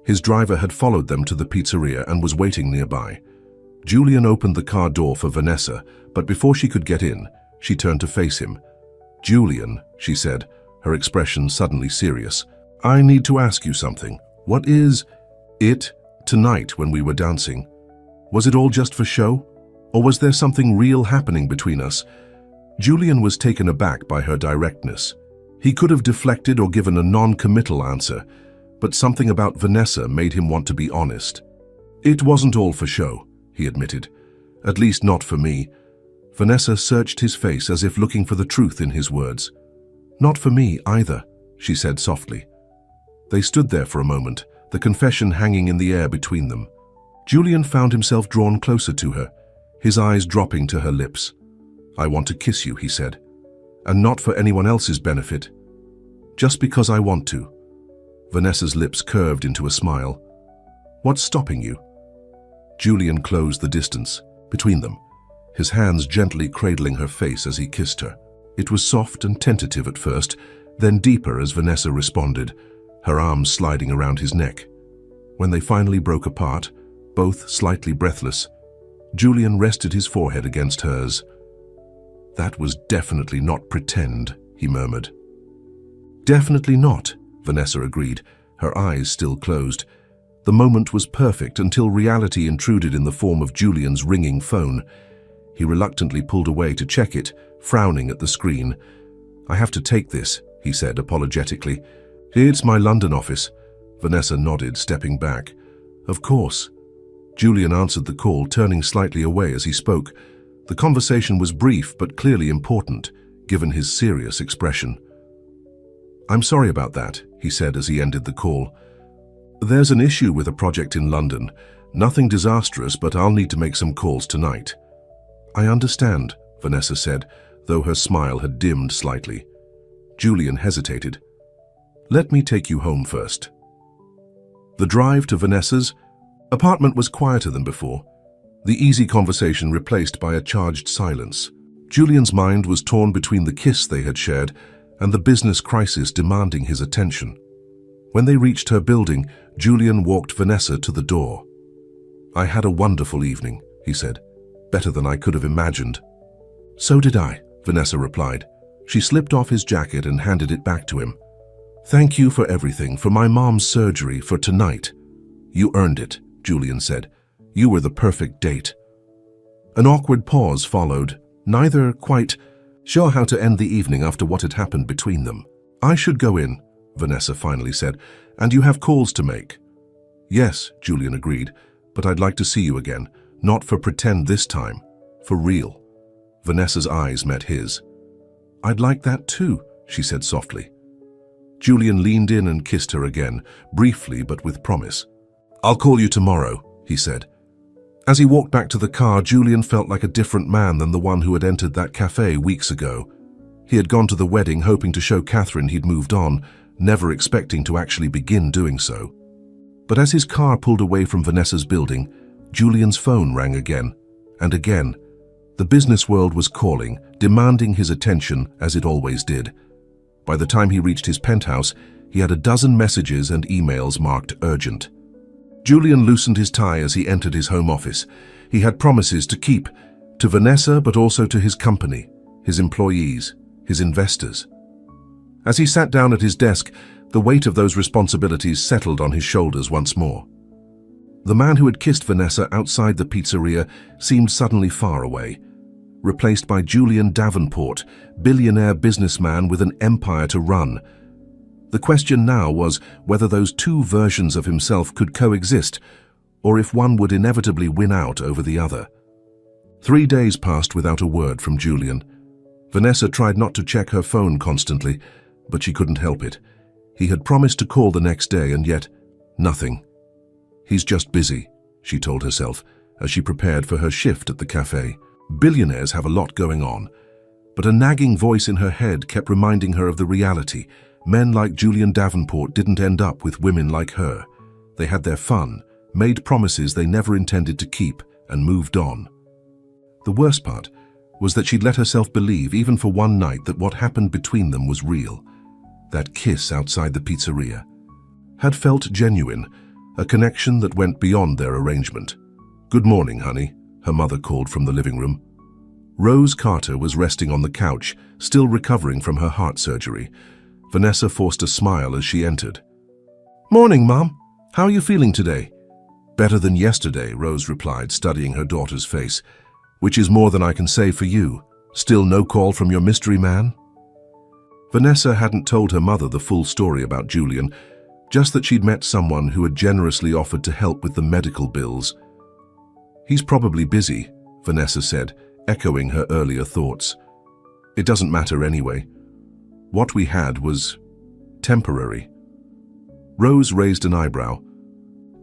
S1: His driver had followed them to the pizzeria and was waiting nearby. Julian opened the car door for Vanessa, but before she could get in, she turned to face him. "Julian," she said, her expression suddenly serious, "I need to ask you something. What is it tonight when we were dancing? Was it all just for show? Or was there something real happening between us?" Julian was taken aback by her directness. He could have deflected or given a non-committal answer, but something about Vanessa made him want to be honest. "It wasn't all for show," he admitted. "At least not for me." Vanessa searched his face as if looking for the truth in his words. "Not for me either," she said softly. They stood there for a moment, the confession hanging in the air between them. Julian found himself drawn closer to her, his eyes dropping to her lips. "I want to kiss you," he said, "and not for anyone else's benefit. Just because I want to." Vanessa's lips curved into a smile. "What's stopping you?" Julian closed the distance between them, his hands gently cradling her face as he kissed her. It was soft and tentative at first, then deeper as Vanessa responded, her arms sliding around his neck. When they finally broke apart, both slightly breathless, Julian rested his forehead against hers. "That was definitely not pretend," he murmured. "Definitely not," Vanessa agreed, her eyes still closed. The moment was perfect until reality intruded in the form of Julian's ringing phone. He reluctantly pulled away to check it, frowning at the screen. "I have to take this," he said apologetically. "It's my London office." Vanessa nodded, stepping back. "Of course." Julian answered the call, turning slightly away as he spoke. The conversation was brief but clearly important, given his serious expression. "I'm sorry about that," he said as he ended the call. "There's an issue with a project in London. Nothing disastrous, but I'll need to make some calls tonight." "I understand," Vanessa said, though her smile had dimmed slightly. Julian hesitated. "Let me take you home first." The drive to Vanessa's apartment was quieter than before, the easy conversation replaced by a charged silence. Julian's mind was torn between the kiss they had shared and the business crisis demanding his attention. When they reached her building, Julian walked Vanessa to the door. "I had a wonderful evening," he said. "Better than I could have imagined." "So did I," Vanessa replied. She slipped off his jacket and handed it back to him. "Thank you for everything, for my mom's surgery, for tonight." "You earned it," Julian said. "You were the perfect date." An awkward pause followed, neither quite sure how to end the evening after what had happened between them. "I should go in," Vanessa finally said, "and you have calls to make." "Yes," Julian agreed, "but I'd like to see you again, not for pretend this time, for real." Vanessa's eyes met his. "I'd like that too," she said softly. Julian leaned in and kissed her again, briefly but with promise. "I'll call you tomorrow," he said. As he walked back to the car, Julian felt like a different man than the one who had entered that cafe weeks ago. He had gone to the wedding hoping to show Catherine he'd moved on, never expecting to actually begin doing so. But as his car pulled away from Vanessa's building, Julian's phone rang again, and again. The business world was calling, demanding his attention as it always did. By the time he reached his penthouse, he had a dozen messages and emails marked urgent. Julian loosened his tie as he entered his home office. He had promises to keep, to Vanessa but also to his company, his employees, his investors. As he sat down at his desk, the weight of those responsibilities settled on his shoulders once more. The man who had kissed Vanessa outside the pizzeria seemed suddenly far away, replaced by Julian Davenport, billionaire businessman with an empire to run. The question now was whether those two versions of himself could coexist, or if one would inevitably win out over the other. 3 days passed without a word from Julian. Vanessa tried not to check her phone constantly, but she couldn't help it. He had promised to call the next day, and yet, nothing. "He's just busy," she told herself, as she prepared for her shift at the cafe. Billionaires have a lot going on, but a nagging voice in her head kept reminding her of the reality. Men like Julian Davenport didn't end up with women like her. They had their fun, made promises they never intended to keep, and moved on. The worst part was that she'd let herself believe, even for one night, that what happened between them was real. That kiss outside the pizzeria had felt genuine, a connection that went beyond their arrangement. "Good morning, honey," her mother called from the living room. Rose Carter was resting on the couch, still recovering from her heart surgery. Vanessa forced a smile as she entered. "Morning, Mom. How are you feeling today?" "Better than yesterday," Rose replied, studying her daughter's face. "Which is more than I can say for you. Still no call from your mystery man?" Vanessa hadn't told her mother the full story about Julian, just that she'd met someone who had generously offered to help with the medical bills. "He's probably busy," Vanessa said, echoing her earlier thoughts. "It doesn't matter anyway. What we had was temporary." Rose raised an eyebrow.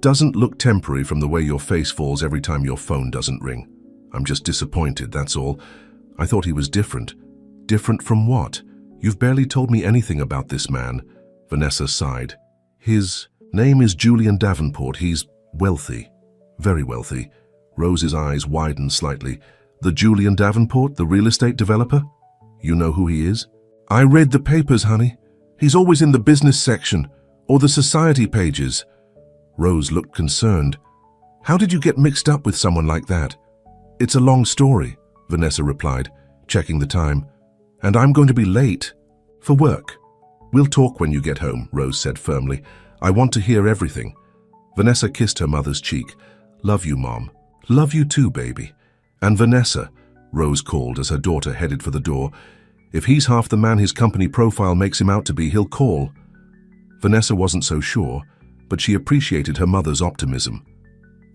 S1: "Doesn't look temporary from the way your face falls every time your phone doesn't ring. I'm just disappointed, that's all. I thought he was different." "Different from what? You've barely told me anything about this man." Vanessa sighed. "His name is Julian Davenport. He's wealthy. Very wealthy." Rose's eyes widened slightly. "The Julian Davenport, the real estate developer? You know who he is?" "I read the papers, honey. He's always in the business section, or the society pages." Rose looked concerned. "How did you get mixed up with someone like that?" "It's a long story," Vanessa replied, checking the time. "And I'm going to be late for work." "We'll talk when you get home," Rose said firmly. "I want to hear everything." Vanessa kissed her mother's cheek. "Love you, Mom." "Love you too, baby." "And Vanessa," Rose called as her daughter headed for the door. "If he's half the man his company profile makes him out to be, he'll call." Vanessa wasn't so sure, but she appreciated her mother's optimism.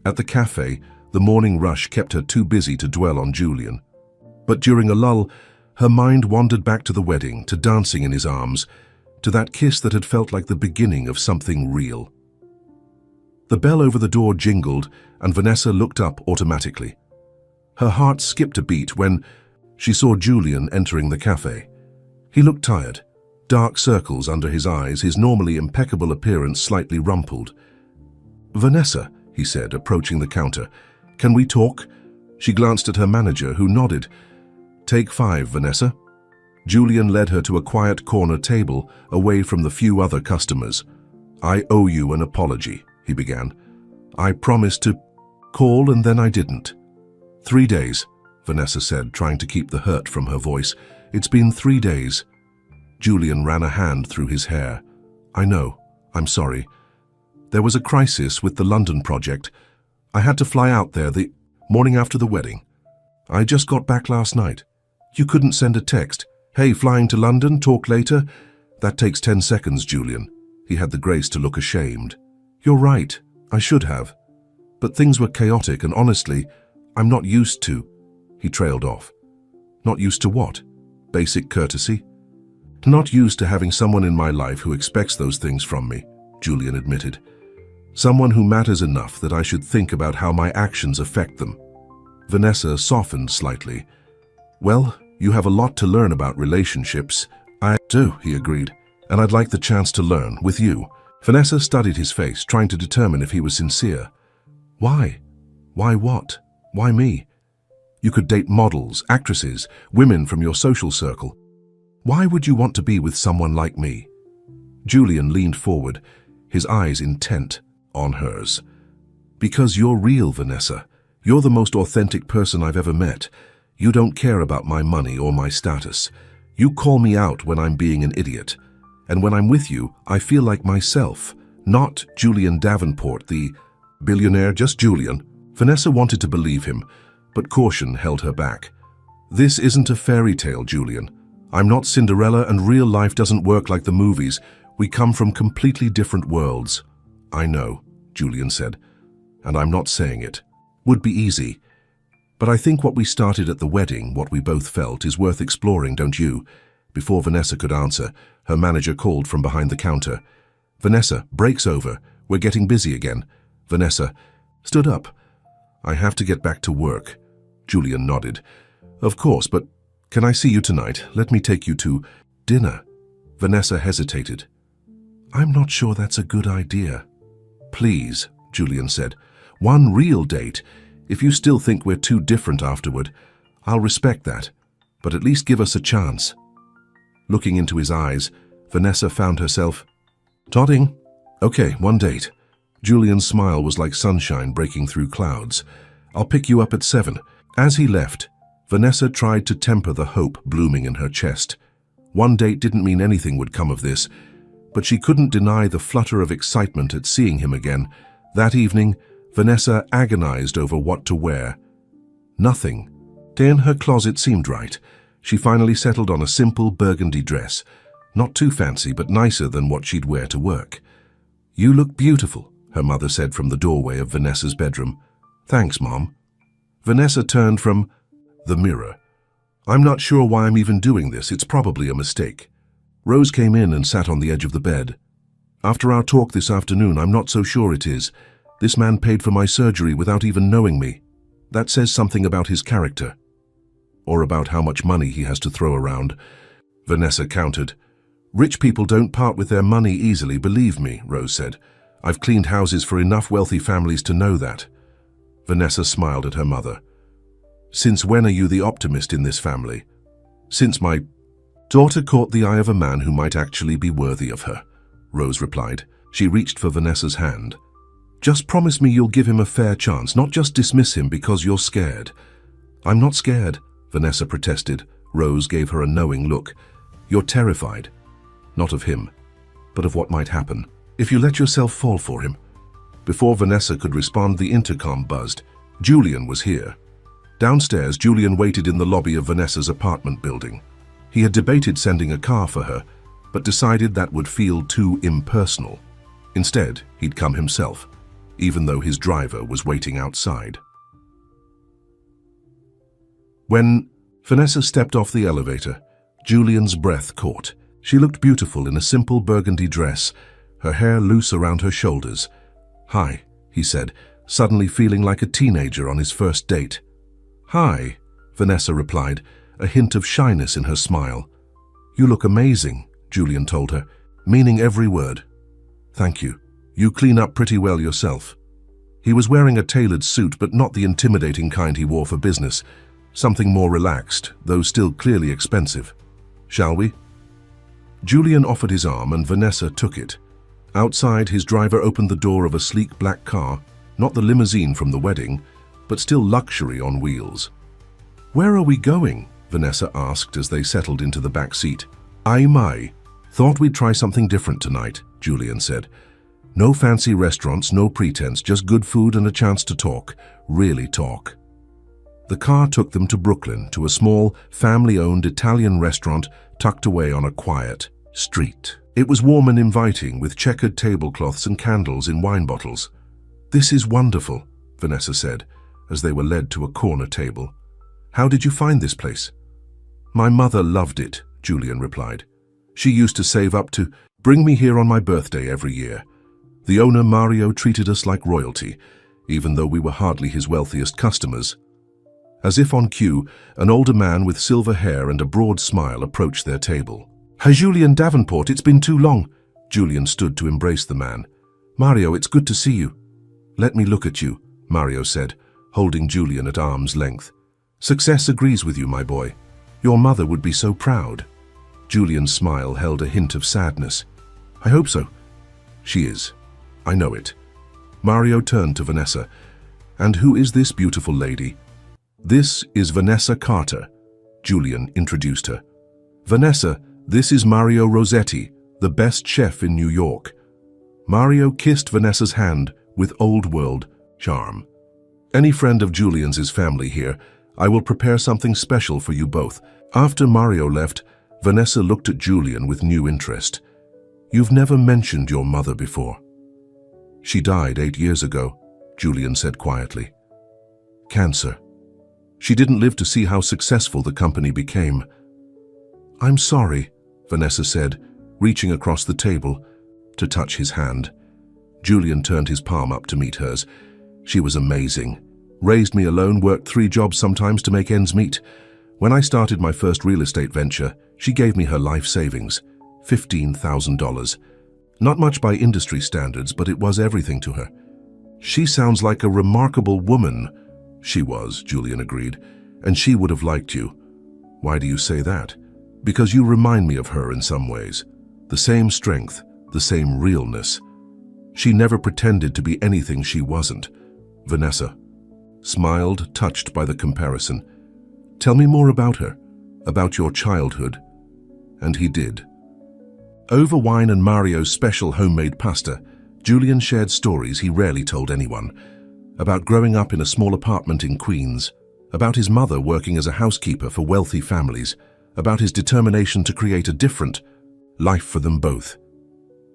S1: At the cafe, the morning rush kept her too busy to dwell on Julian. But during a lull, her mind wandered back to the wedding, to dancing in his arms, to that kiss that had felt like the beginning of something real. The bell over the door jingled, and Vanessa looked up automatically. Her heart skipped a beat when she saw Julian entering the cafe. He looked tired, dark circles under his eyes, his normally impeccable appearance slightly rumpled. "Vanessa," he said, approaching the counter. "Can we talk?" She glanced at her manager, who nodded. "Take 5, Vanessa." Julian led her to a quiet corner table, away from the few other customers. "I owe you an apology," he began. "I promised to call and then I didn't." 3 days, Vanessa said, trying to keep the hurt from her voice. "It's been 3 days." Julian ran a hand through his hair. "I know. I'm sorry. There was a crisis with the London project. I had to fly out there the morning after the wedding. I just got back last night. You couldn't send a text. 'Hey, flying to London, talk later?' That takes 10 seconds, Julian." He had the grace to look ashamed. "You're right. I should have. But things were chaotic and honestly, I'm not used to..." He trailed off. "Not used to what? Basic courtesy?" "Not used to having someone in my life who expects those things from me," Julian admitted. "Someone who matters enough that I should think about how my actions affect them." Vanessa softened slightly. "Well, you have a lot to learn about relationships." "I do," he agreed, "and I'd like the chance to learn with you." Vanessa studied his face, trying to determine if he was sincere. "Why? Why what? Why me? You could date models, actresses, women from your social circle. Why would you want to be with someone like me?" Julian leaned forward, his eyes intent on hers. "Because you're real, Vanessa. You're the most authentic person I've ever met. You don't care about my money or my status. You call me out when I'm being an idiot. And when I'm with you, I feel like myself, not Julian Davenport, the billionaire, just Julian." Vanessa wanted to believe him, but caution held her back. "This isn't a fairy tale, Julian. I'm not Cinderella, and real life doesn't work like the movies. We come from completely different worlds." "I know," Julian said, "and I'm not saying it. Would be easy. But I think what we started at the wedding, what we both felt, is worth exploring, don't you?" Before Vanessa could answer, her manager called from behind the counter. "Vanessa, break's over. We're getting busy again." Vanessa stood up. "I have to get back to work." Julian nodded. "Of course, but can I see you tonight? Let me take you to dinner." Vanessa hesitated. "I'm not sure that's a good idea." "Please," Julian said. "One real date. If you still think we're too different afterward, I'll respect that. But at least give us a chance." Looking into his eyes, Vanessa found herself nodding. "Okay, one date." Julian's smile was like sunshine breaking through clouds. "I'll pick you up at 7. As he left, Vanessa tried to temper the hope blooming in her chest. One date didn't mean anything would come of this, but she couldn't deny the flutter of excitement at seeing him again. That evening, Vanessa agonized over what to wear. Nothing in her closet seemed right. She finally settled on a simple burgundy dress, not too fancy but nicer than what she'd wear to work. "You look beautiful," her mother said from the doorway of Vanessa's bedroom. "Thanks, Mom." Vanessa turned from the mirror. "I'm not sure why I'm even doing this. It's probably a mistake." Rose came in and sat on the edge of the bed. "After our talk this afternoon, I'm not so sure it is. This man paid for my surgery without even knowing me. That says something about his character. Or about how much money he has to throw around." Vanessa countered. "Rich people don't part with their money easily, believe me," Rose said. "I've cleaned houses for enough wealthy families to know that." Vanessa smiled at her mother. "Since when are you the optimist in this family?" "Since my daughter caught the eye of a man who might actually be worthy of her," Rose replied. She reached for Vanessa's hand. "Just promise me you'll give him a fair chance, not just dismiss him because you're scared." "I'm not scared," Vanessa protested. Rose gave her a knowing look. "You're terrified. Not of him, but of what might happen if you let yourself fall for him." Before Vanessa could respond, the intercom buzzed. Julian was here. Downstairs, Julian waited in the lobby of Vanessa's apartment building. He had debated sending a car for her, but decided that would feel too impersonal. Instead, he'd come himself, even though his driver was waiting outside. When Vanessa stepped off the elevator, Julian's breath caught. She looked beautiful in a simple burgundy dress, her hair loose around her shoulders. "Hi," he said, suddenly feeling like a teenager on his first date. "Hi," Vanessa replied, a hint of shyness in her smile. "You look amazing," Julian told her, meaning every word. "Thank you. You clean up pretty well yourself." He was wearing a tailored suit, but not the intimidating kind he wore for business. Something more relaxed, though still clearly expensive. "Shall we?" Julian offered his arm and Vanessa took it. Outside, his driver opened the door of a sleek black car, not the limousine from the wedding, but still luxury on wheels. "Where are we going?" Vanessa asked as they settled into the back seat. "I thought we'd try something different tonight," Julian said. "No fancy restaurants, no pretense, just good food and a chance to talk, really talk." The car took them to Brooklyn, to a small, family-owned Italian restaurant tucked away on a quiet street. It was warm and inviting, with checkered tablecloths and candles in wine bottles. "This is wonderful," Vanessa said, as they were led to a corner table. "How did you find this place?" "My mother loved it," Julian replied. "She used to save up to bring me here on my birthday every year. The owner, Mario, treated us like royalty, even though we were hardly his wealthiest customers." As if on cue, an older man with silver hair and a broad smile approached their table. "Hi, Julian Davenport, it's been too long." Julian stood to embrace the man. "Mario, it's good to see you." "Let me look at you," Mario said, holding Julian at arm's length. "Success agrees with you, my boy. Your mother would be so proud." Julian's smile held a hint of sadness. "I hope so." "She is. I know it." Mario turned to Vanessa. "And who is this beautiful lady?" "This is Vanessa Carter," Julian introduced her. "Vanessa, this is Mario Rossetti, the best chef in New York." Mario kissed Vanessa's hand with old-world charm. "Any friend of Julian's is family here. I will prepare something special for you both." After Mario left, Vanessa looked at Julian with new interest. "You've never mentioned your mother before." "She died 8 years ago," Julian said quietly. "Cancer. She didn't live to see how successful the company became." "I'm sorry," Vanessa said, reaching across the table to touch his hand. Julian turned his palm up to meet hers. "She was amazing. Raised me alone, worked 3 jobs sometimes to make ends meet. When I started my first real estate venture, she gave me her life savings, $15,000. Not much by industry standards, but it was everything to her." "She sounds like a remarkable woman." "She was," Julian agreed, "and she would have liked you." "Why do you say that?" "Because you remind me of her in some ways. The same strength, the same realness. She never pretended to be anything she wasn't." Vanessa smiled, touched by the comparison. "Tell me more about her, about your childhood." And he did. Over wine and Mario's special homemade pasta, Julian shared stories he rarely told anyone. About growing up in a small apartment in Queens, about his mother working as a housekeeper for wealthy families, about his determination to create a different life for them both.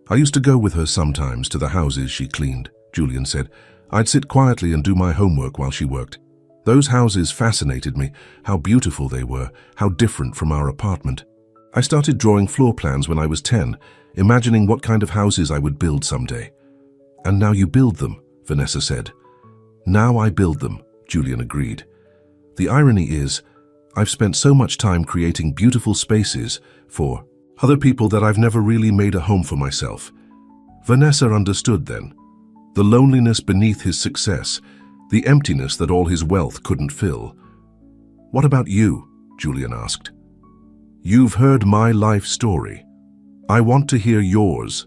S1: "I used to go with her sometimes to the houses she cleaned," Julian said. "I'd sit quietly and do my homework while she worked. Those houses fascinated me, how beautiful they were, how different from our apartment. I started drawing floor plans when I was 10, imagining what kind of houses I would build someday." "And now you build them," Vanessa said. "Now I build them," Julian agreed. "The irony is, I've spent so much time creating beautiful spaces for other people that I've never really made a home for myself." Vanessa understood then. The loneliness beneath his success, the emptiness that all his wealth couldn't fill. "What about you?" Julian asked. "You've heard my life story. I want to hear yours."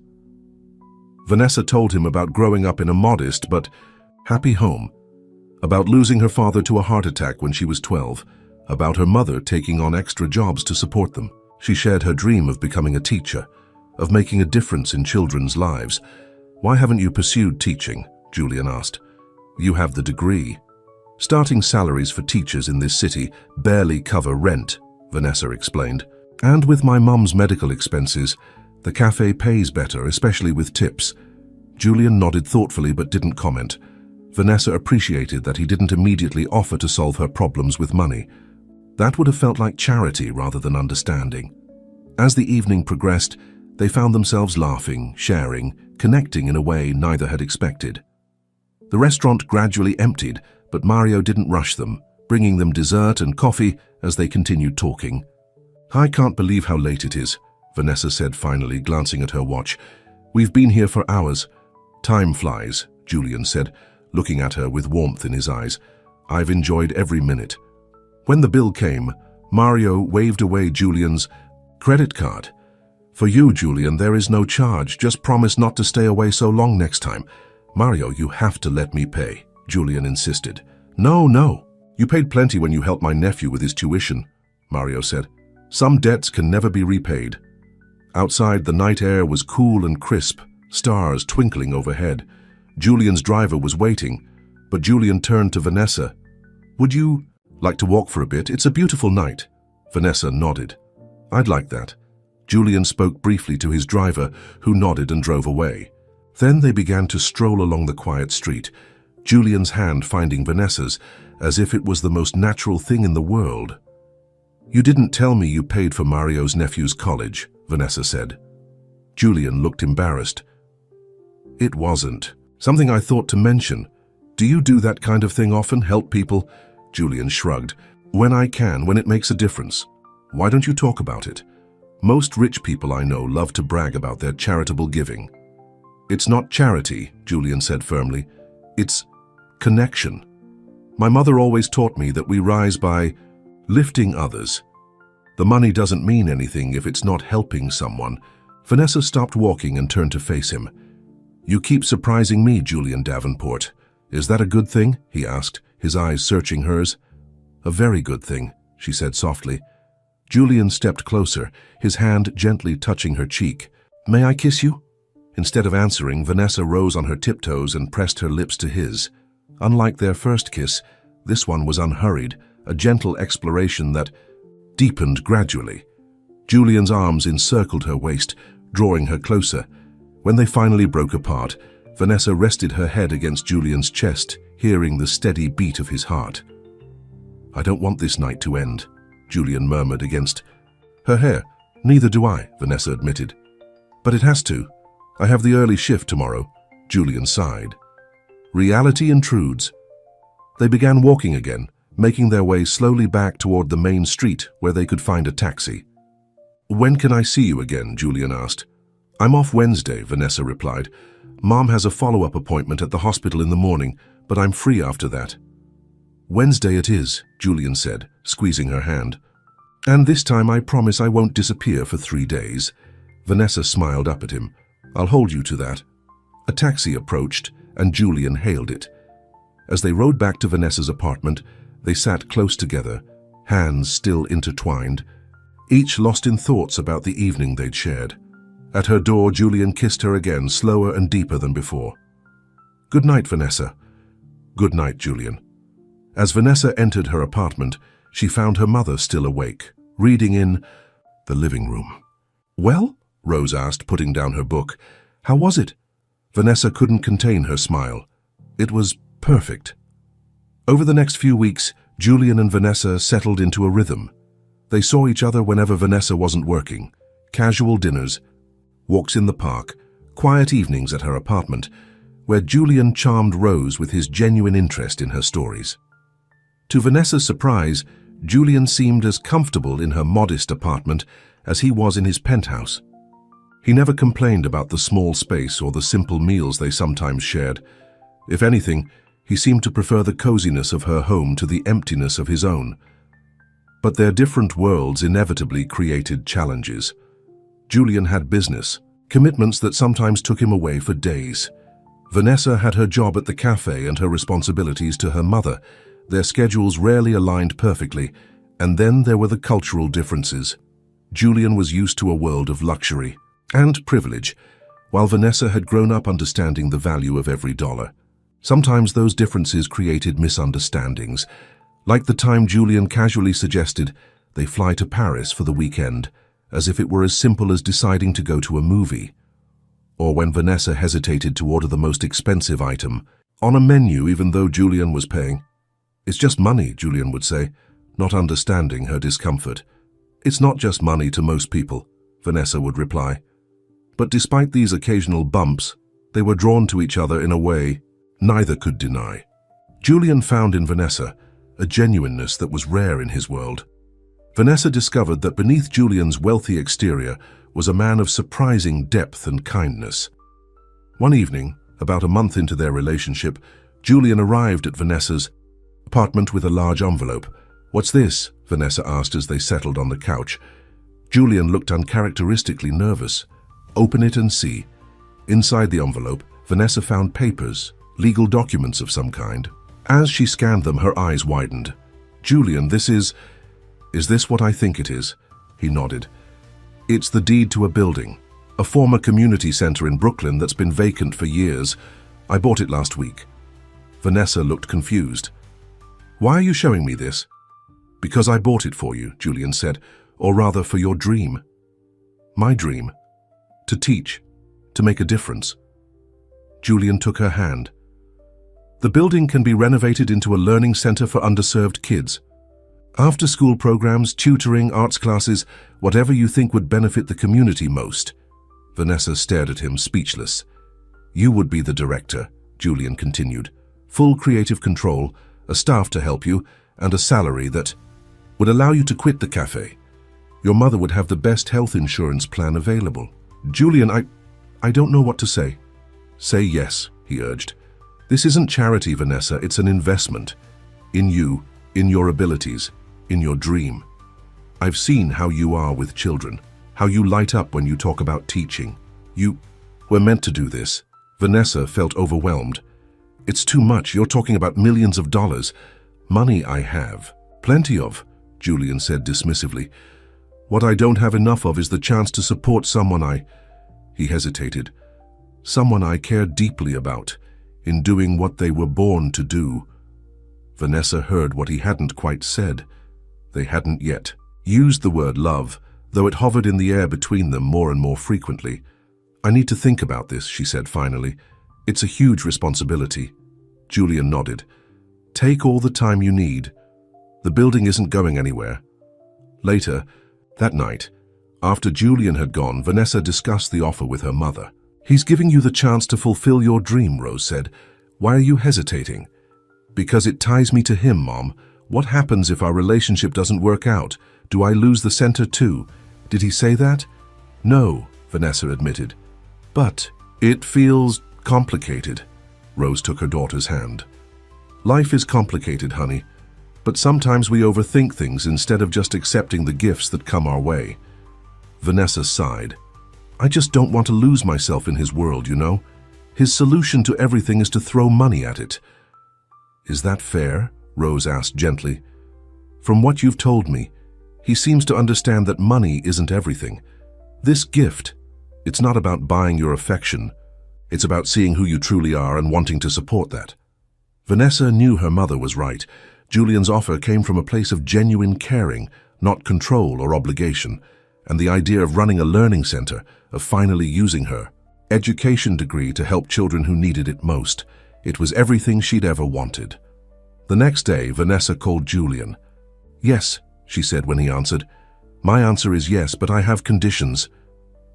S1: Vanessa told him about growing up in a modest but happy home, about losing her father to a heart attack when she was 12, about her mother taking on extra jobs to support them. She shared her dream of becoming a teacher, of making a difference in children's lives. "Why haven't you pursued teaching?" Julian asked. "You have the degree." "Starting salaries for teachers in this city barely cover rent," Vanessa explained. "And with my mum's medical expenses, the cafe pays better, especially with tips." Julian nodded thoughtfully but didn't comment. Vanessa appreciated that he didn't immediately offer to solve her problems with money. That would have felt like charity rather than understanding. As the evening progressed, they found themselves laughing, sharing, connecting in a way neither had expected. The restaurant gradually emptied, but Mario didn't rush them, bringing them dessert and coffee as they continued talking. "I can't believe how late it is," Vanessa said finally, glancing at her watch. "We've been here for hours." "Time flies," Julian said. looking at her with warmth in his eyes. "I've enjoyed every minute." When the bill came, Mario waved away Julian's credit card. "For you, Julian, there is no charge. Just promise not to stay away so long next time." "Mario, you have to let me pay," Julian insisted. No. You paid plenty when you helped my nephew with his tuition," Mario said. "Some debts can never be repaid." Outside, the night air was cool and crisp, stars twinkling overhead. Julian's driver was waiting, but Julian turned to Vanessa. "Would you like to walk for a bit? It's a beautiful night." Vanessa nodded. "I'd like that." Julian spoke briefly to his driver, who nodded and drove away. Then they began to stroll along the quiet street, Julian's hand finding Vanessa's, as if it was the most natural thing in the world. "You didn't tell me you paid for Mario's nephew's college," Vanessa said. Julian looked embarrassed. "It wasn't something I thought to mention. Do you do that kind of thing often, help people?" Julian shrugged. "When I can, when it makes a difference. Why don't you talk about it? Most rich people I know love to brag about their charitable giving." "It's not charity," Julian said firmly. "It's connection. My mother always taught me that we rise by lifting others. The money doesn't mean anything if it's not helping someone." Vanessa stopped walking and turned to face him. "You keep surprising me, Julian Davenport. Is that a good thing?" he asked, his eyes searching hers. "A very good thing," she said softly. Julian stepped closer, his hand gently touching her cheek. "May I kiss you?" Instead of answering, Vanessa rose on her tiptoes and pressed her lips to his. Unlike their first kiss, this one was unhurried, a gentle exploration that deepened gradually. Julian's arms encircled her waist, drawing her closer. When they finally broke apart, Vanessa rested her head against Julian's chest, hearing the steady beat of his heart. "I don't want this night to end," Julian murmured against her hair. "Neither do I," Vanessa admitted. "But it has to. I have the early shift tomorrow," Julian sighed. Reality intrudes. They began walking again, making their way slowly back toward the main street where they could find a taxi. "When can I see you again?" Julian asked. "I'm off Wednesday," Vanessa replied. "Mom has a follow-up appointment at the hospital in the morning, but I'm free after that." "Wednesday it is," Julian said, squeezing her hand. "And this time I promise I won't disappear for 3 days." Vanessa smiled up at him. "I'll hold you to that." A taxi approached, and Julian hailed it. As they rode back to Vanessa's apartment, they sat close together, hands still intertwined, each lost in thoughts about the evening they'd shared. At her door, Julian kissed her again, slower and deeper than before. "Good night, Vanessa." "Good night, Julian." As Vanessa entered her apartment, she found her mother still awake, reading in the living room. "Well?" Rose asked, putting down her book. "How was it?" Vanessa couldn't contain her smile. "It was perfect." Over the next few weeks, Julian and Vanessa settled into a rhythm. They saw each other whenever Vanessa wasn't working. Casual dinners, walks in the park, quiet evenings at her apartment, where Julian charmed Rose with his genuine interest in her stories. To Vanessa's surprise, Julian seemed as comfortable in her modest apartment as he was in his penthouse. He never complained about the small space or the simple meals they sometimes shared. If anything, he seemed to prefer the coziness of her home to the emptiness of his own. But their different worlds inevitably created challenges. Julian had business, commitments that sometimes took him away for days. Vanessa had her job at the cafe and her responsibilities to her mother. Their schedules rarely aligned perfectly, and then there were the cultural differences. Julian was used to a world of luxury and privilege, while Vanessa had grown up understanding the value of every dollar. Sometimes those differences created misunderstandings, like the time Julian casually suggested they fly to Paris for the weekend, as if it were as simple as deciding to go to a movie. Or when Vanessa hesitated to order the most expensive item on a menu even though Julian was paying. "It's just money," Julian would say, not understanding her discomfort. "It's not just money to most people," Vanessa would reply. But despite these occasional bumps, they were drawn to each other in a way neither could deny. Julian found in Vanessa a genuineness that was rare in his world. Vanessa discovered that beneath Julian's wealthy exterior was a man of surprising depth and kindness. One evening, about a month into their relationship, Julian arrived at Vanessa's apartment with a large envelope. "What's this?" Vanessa asked as they settled on the couch. Julian looked uncharacteristically nervous. "Open it and see." Inside the envelope, Vanessa found papers, legal documents of some kind. As she scanned them, her eyes widened. "Julian, is this what I think it is?" He nodded. "It's the deed to a building, a former community center in Brooklyn that's been vacant for years. I bought it last week." Vanessa looked confused. "Why are you showing me this?" "Because I bought it for you," Julian said, "or rather for your dream." "My dream? To teach, to make a difference." Julian took her hand. "The building can be renovated into a learning center for underserved kids. After-school programs, tutoring, arts classes, whatever you think would benefit the community most." Vanessa stared at him, speechless. "You would be the director," Julian continued. "Full creative control, a staff to help you, and a salary that would allow you to quit the cafe. Your mother would have the best health insurance plan available." "Julian, I don't know what to say." "Say yes," he urged. "This isn't charity, Vanessa, it's an investment. In you, in your abilities, in your dream. I've seen how you are with children, how you light up when you talk about teaching. We're meant to do this." Vanessa felt overwhelmed. "It's too much, you're talking about millions of dollars. Money I have. Plenty of," Julian said dismissively. "What I don't have enough of is the chance to support someone He hesitated. "Someone I care deeply about, in doing what they were born to do." Vanessa heard what he hadn't quite said. They hadn't yet used the word love, though it hovered in the air between them more and more frequently. "I need to think about this," she said finally. "It's a huge responsibility." Julian nodded. "Take all the time you need. The building isn't going anywhere." Later, that night, after Julian had gone, Vanessa discussed the offer with her mother. "He's giving you the chance to fulfill your dream," Rose said. "Why are you hesitating?" "Because it ties me to him, Mom. What happens if our relationship doesn't work out? Do I lose the center too?" "Did he say that?" "No," Vanessa admitted. "But it feels complicated." Rose took her daughter's hand. "Life is complicated, honey. But sometimes we overthink things instead of just accepting the gifts that come our way." Vanessa sighed. "I just don't want to lose myself in his world, you know? His solution to everything is to throw money at it." "Is that fair?" Rose asked gently. "From what you've told me, he seems to understand that money isn't everything. This gift, it's not about buying your affection. It's about seeing who you truly are and wanting to support that." Vanessa knew her mother was right. Julian's offer came from a place of genuine caring, not control or obligation, and the idea of running a learning center, of finally using her education degree to help children who needed it most. It was everything she'd ever wanted. The next day, Vanessa called Julian. "Yes," she said when he answered. "My answer is yes, but I have conditions."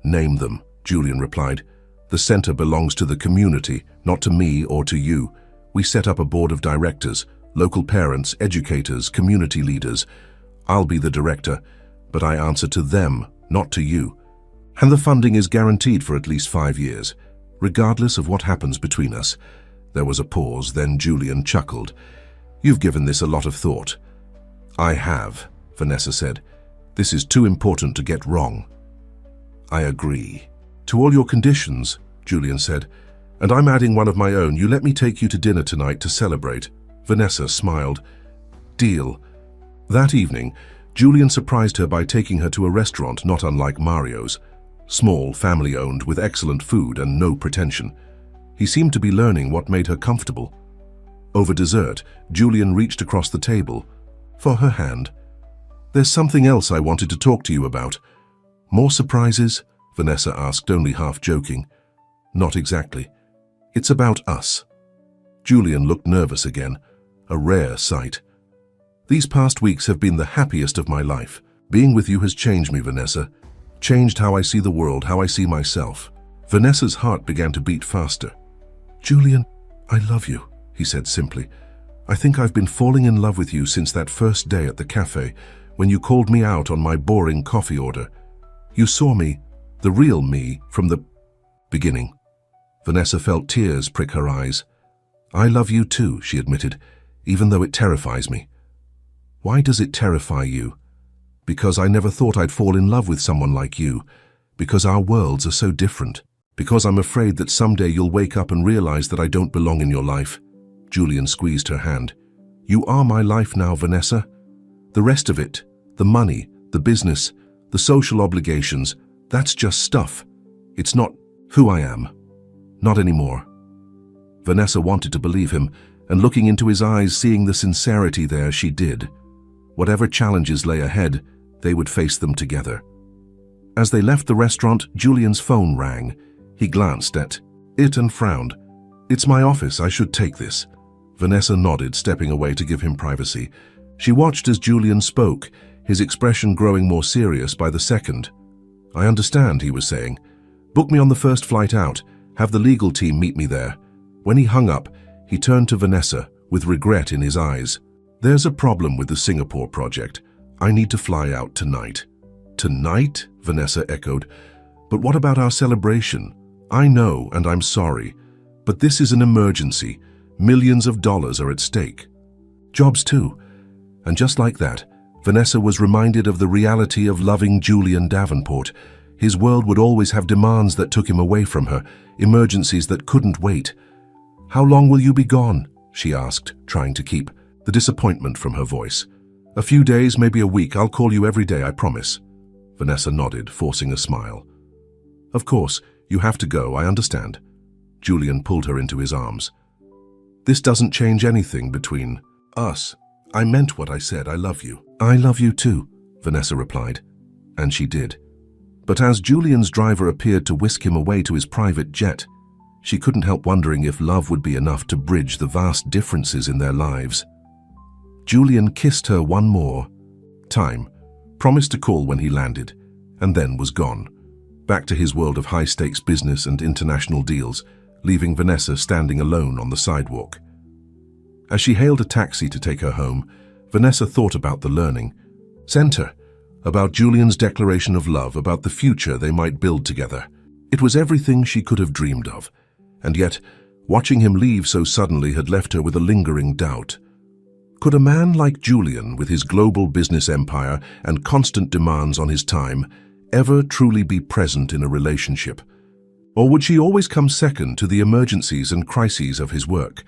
S1: "Name them," Julian replied. "The center belongs to the community, not to me or to you. We set up a board of directors, local parents, educators, community leaders. I'll be the director, but I answer to them, not to you. And the funding is guaranteed for at least 5 years, regardless of what happens between us." There was a pause, then Julian chuckled. "You've given this a lot of thought." "I have," Vanessa said. "This is too important to get wrong." "I agree." "To all your conditions," Julian said, "and I'm adding one of my own. You let me take you to dinner tonight to celebrate." Vanessa smiled. "Deal." That evening, Julian surprised her by taking her to a restaurant not unlike Mario's. Small, family-owned, with excellent food and no pretension. He seemed to be learning what made her comfortable. Over dessert, Julian reached across the table for her hand. "There's something else I wanted to talk to you about." "More surprises?" Vanessa asked, only half joking. "Not exactly. It's about us." Julian looked nervous again, a rare sight. "These past weeks have been the happiest of my life. Being with you has changed me, Vanessa. Changed how I see the world, how I see myself." Vanessa's heart began to beat faster. "Julian, I love you," he said simply. "I think I've been falling in love with you since that first day at the cafe, when you called me out on my boring coffee order. You saw me, the real me, from the beginning." Vanessa felt tears prick her eyes. I love you too, she admitted, even though it terrifies me. Why does it terrify you? Because I never thought I'd fall in love with someone like you. Because our worlds are so different. Because I'm afraid that someday you'll wake up and realize that I don't belong in your life. Julian squeezed her hand. You are my life now, Vanessa. The rest of it, the money, the business, the social obligations, that's just stuff. It's not who I am. Not anymore. Vanessa wanted to believe him, and looking into his eyes, seeing the sincerity there, she did. Whatever challenges lay ahead, they would face them together. As they left the restaurant, Julian's phone rang. He glanced at it and frowned. It's my office, I should take this. Vanessa nodded, stepping away to give him privacy. She watched as Julian spoke, his expression growing more serious by the second. I understand, he was saying. Book me on the first flight out. Have the legal team meet me there. When he hung up, he turned to Vanessa, with regret in his eyes. There's a problem with the Singapore project. I need to fly out tonight. Tonight? Vanessa echoed. But what about our celebration? I know, and I'm sorry. But this is an emergency. Millions of dollars are at stake. Jobs too. And just like that, Vanessa was reminded of the reality of loving Julian Davenport. His world would always have demands that took him away from her, emergencies that couldn't wait. How long will you be gone? She asked, trying to keep the disappointment from her voice. A few days, maybe a week. I'll call you every day, I promise. Vanessa nodded, forcing a smile. Of course, you have to go, I understand. Julian pulled her into his arms. This doesn't change anything between us. I meant what I said, I love you. I love you too, Vanessa replied. And she did. But as Julian's driver appeared to whisk him away to his private jet, she couldn't help wondering if love would be enough to bridge the vast differences in their lives. Julian kissed her one more time, promised to call when he landed, and then was gone, back to his world of high-stakes business and international deals, leaving Vanessa standing alone on the sidewalk. As she hailed a taxi to take her home, Vanessa thought about the learning center, about Julian's declaration of love, about the future they might build together. It was everything she could have dreamed of, and yet, watching him leave so suddenly had left her with a lingering doubt. Could a man like Julian, with his global business empire and constant demands on his time, ever truly be present in a relationship? Or would she always come second to the emergencies and crises of his work?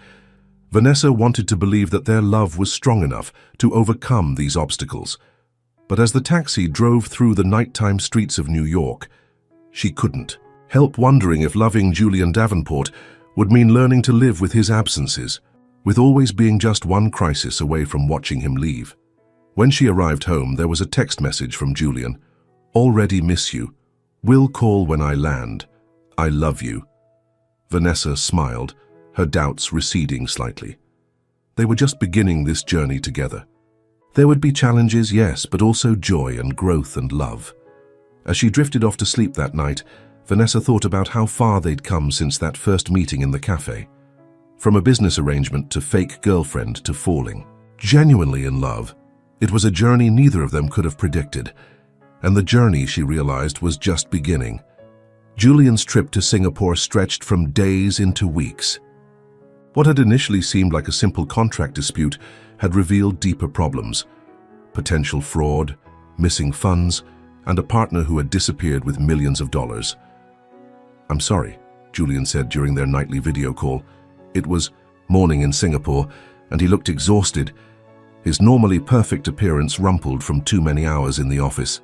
S1: Vanessa wanted to believe that their love was strong enough to overcome these obstacles. But as the taxi drove through the nighttime streets of New York, she couldn't help wondering if loving Julian Davenport would mean learning to live with his absences, with always being just one crisis away from watching him leave. When she arrived home, there was a text message from Julian. Already miss you. Will call when I land. I love you. Vanessa smiled, her doubts receding slightly. They were just beginning this journey together. There would be challenges, yes, but also joy and growth and love. As she drifted off to sleep that night, Vanessa thought about how far they'd come since that first meeting in the cafe. From a business arrangement to fake girlfriend to falling. Genuinely in love. It was a journey neither of them could have predicted. And the journey, she realized, was just beginning. Julian's trip to Singapore stretched from days into weeks. What had initially seemed like a simple contract dispute had revealed deeper problems. Potential fraud, missing funds, and a partner who had disappeared with millions of dollars. I'm sorry, Julian said during their nightly video call. It was morning in Singapore, and he looked exhausted, his normally perfect appearance rumpled from too many hours in the office.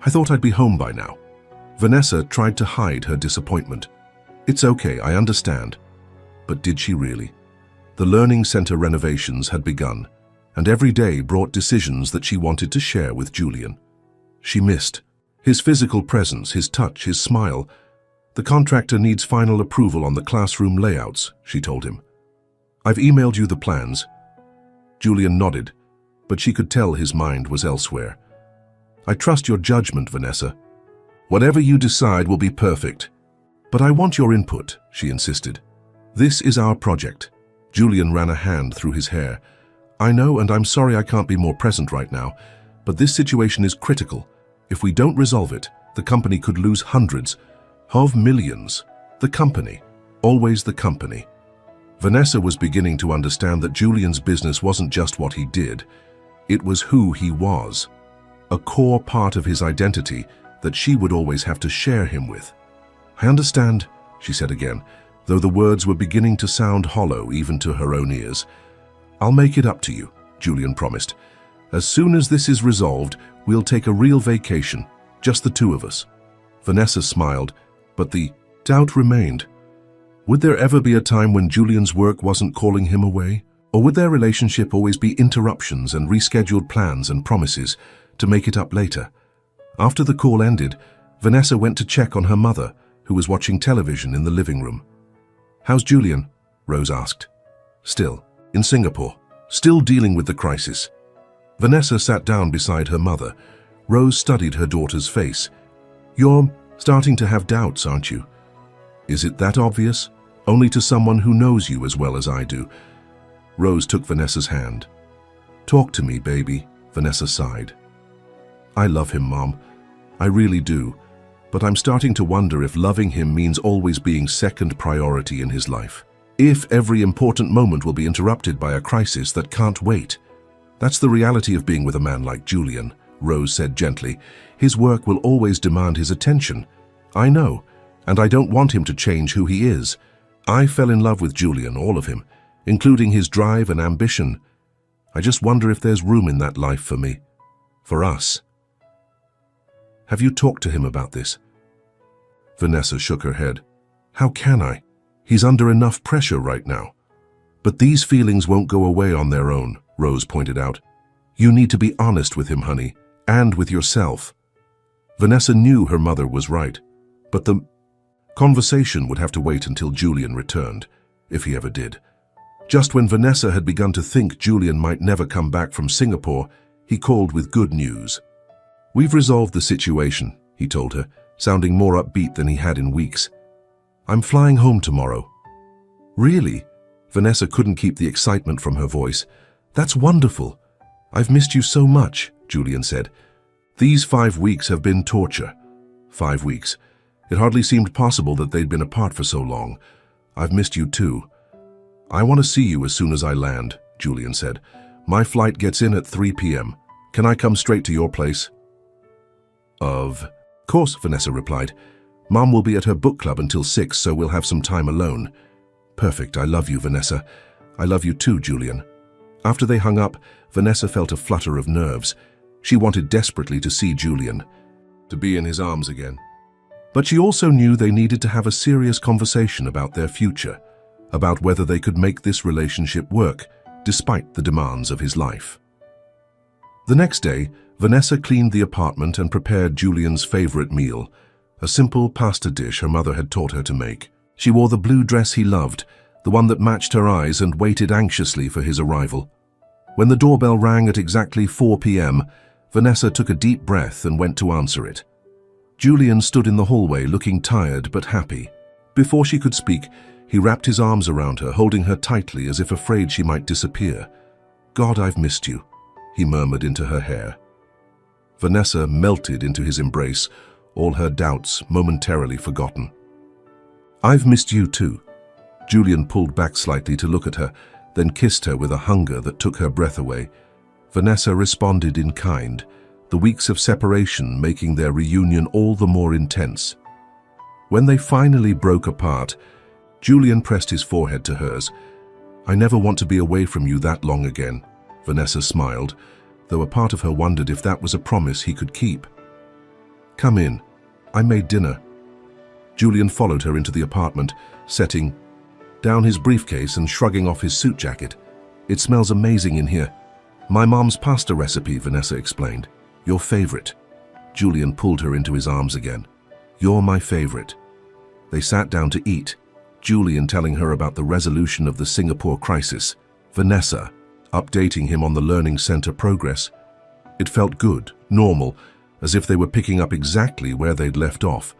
S1: I thought I'd be home by now. Vanessa tried to hide her disappointment. It's okay, I understand. But did she really? The learning center renovations had begun, and every day brought decisions that she wanted to share with Julian. She missed his physical presence, his touch, his smile. The contractor needs final approval on the classroom layouts, she told him. I've emailed you the plans. Julian nodded, but she could tell his mind was elsewhere. I trust your judgment, Vanessa. Whatever you decide will be perfect. But I want your input, she insisted. This is our project. Julian ran a hand through his hair. I know, and I'm sorry I can't be more present right now, but this situation is critical. If we don't resolve it, the company could lose hundreds of millions. The company. Always the company. Vanessa was beginning to understand that Julian's business wasn't just what he did, it was who he was, a core part of his identity that she would always have to share him with. "I understand," she said again, though the words were beginning to sound hollow even to her own ears. "I'll make it up to you," Julian promised. "As soon as this is resolved, we'll take a real vacation, just the two of us." Vanessa smiled, but the doubt remained. Would there ever be a time when Julian's work wasn't calling him away? Or would their relationship always be interruptions and rescheduled plans and promises to make it up later? After the call ended, Vanessa went to check on her mother, who was watching television in the living room. "How's Julian?" Rose asked. "Still in Singapore, still dealing with the crisis." Vanessa sat down beside her mother. Rose studied her daughter's face. "You're starting to have doubts, aren't you?" "Is it that obvious? Only to someone who knows you as well as I do." Rose took Vanessa's hand. "Talk to me, baby," Vanessa sighed. "I love him, Mom. I really do. But I'm starting to wonder if loving him means always being second priority in his life. If every important moment will be interrupted by a crisis that can't wait. That's the reality of being with a man like Julian," Rose said gently. "His work will always demand his attention. I know, and I don't want him to change who he is. I fell in love with Julian, all of him, including his drive and ambition. I just wonder if there's room in that life for me, for us." "Have you talked to him about this?" Vanessa shook her head. "How can I? He's under enough pressure right now." "But these feelings won't go away on their own," Rose pointed out. "You need to be honest with him, honey, and with yourself." Vanessa knew her mother was right, but the conversation would have to wait until Julian returned, if he ever did. Just when Vanessa had begun to think Julian might never come back from Singapore, he called with good news. "We've resolved the situation," he told her, sounding more upbeat than he had in weeks. "I'm flying home tomorrow." "Really?" Vanessa couldn't keep the excitement from her voice. "That's wonderful. I've missed you so much," Julian said. "These 5 weeks have been torture." 5 weeks. It hardly seemed possible that they'd been apart for so long. "I've missed you too." "I want to see you as soon as I land," Julian said. "My flight gets in at 3 p.m. Can I come straight to your place?" Of course, Vanessa replied. "Mom will be at her book club until 6, so we'll have some time alone." "Perfect. I love you, Vanessa." "I love you too, Julian." After they hung up, Vanessa felt a flutter of nerves. She wanted desperately to see Julian, to be in his arms again. But she also knew they needed to have a serious conversation about their future, about whether they could make this relationship work, despite the demands of his life. The next day, Vanessa cleaned the apartment and prepared Julian's favorite meal, a simple pasta dish her mother had taught her to make. She wore the blue dress he loved, the one that matched her eyes, and waited anxiously for his arrival. When the doorbell rang at exactly 4 p.m., Vanessa took a deep breath and went to answer it. Julian stood in the hallway looking tired but happy. Before she could speak, he wrapped his arms around her, holding her tightly as if afraid she might disappear. "God, I've missed you," he murmured into her hair. Vanessa melted into his embrace, all her doubts momentarily forgotten. "I've missed you too." Julian pulled back slightly to look at her, then kissed her with a hunger that took her breath away. Vanessa responded in kind, the weeks of separation making their reunion all the more intense. When they finally broke apart, Julian pressed his forehead to hers. "I never want to be away from you that long again," Vanessa smiled, though a part of her wondered if that was a promise he could keep. "Come in. I made dinner." Julian followed her into the apartment, setting down his briefcase and shrugging off his suit jacket. "It smells amazing in here." "My mom's pasta recipe," Vanessa explained. "Your favorite." Julian pulled her into his arms again. "You're my favorite." They sat down to eat, Julian telling her about the resolution of the Singapore crisis, Vanessa updating him on the Learning Center progress. It felt good, normal, as if they were picking up exactly where they'd left off.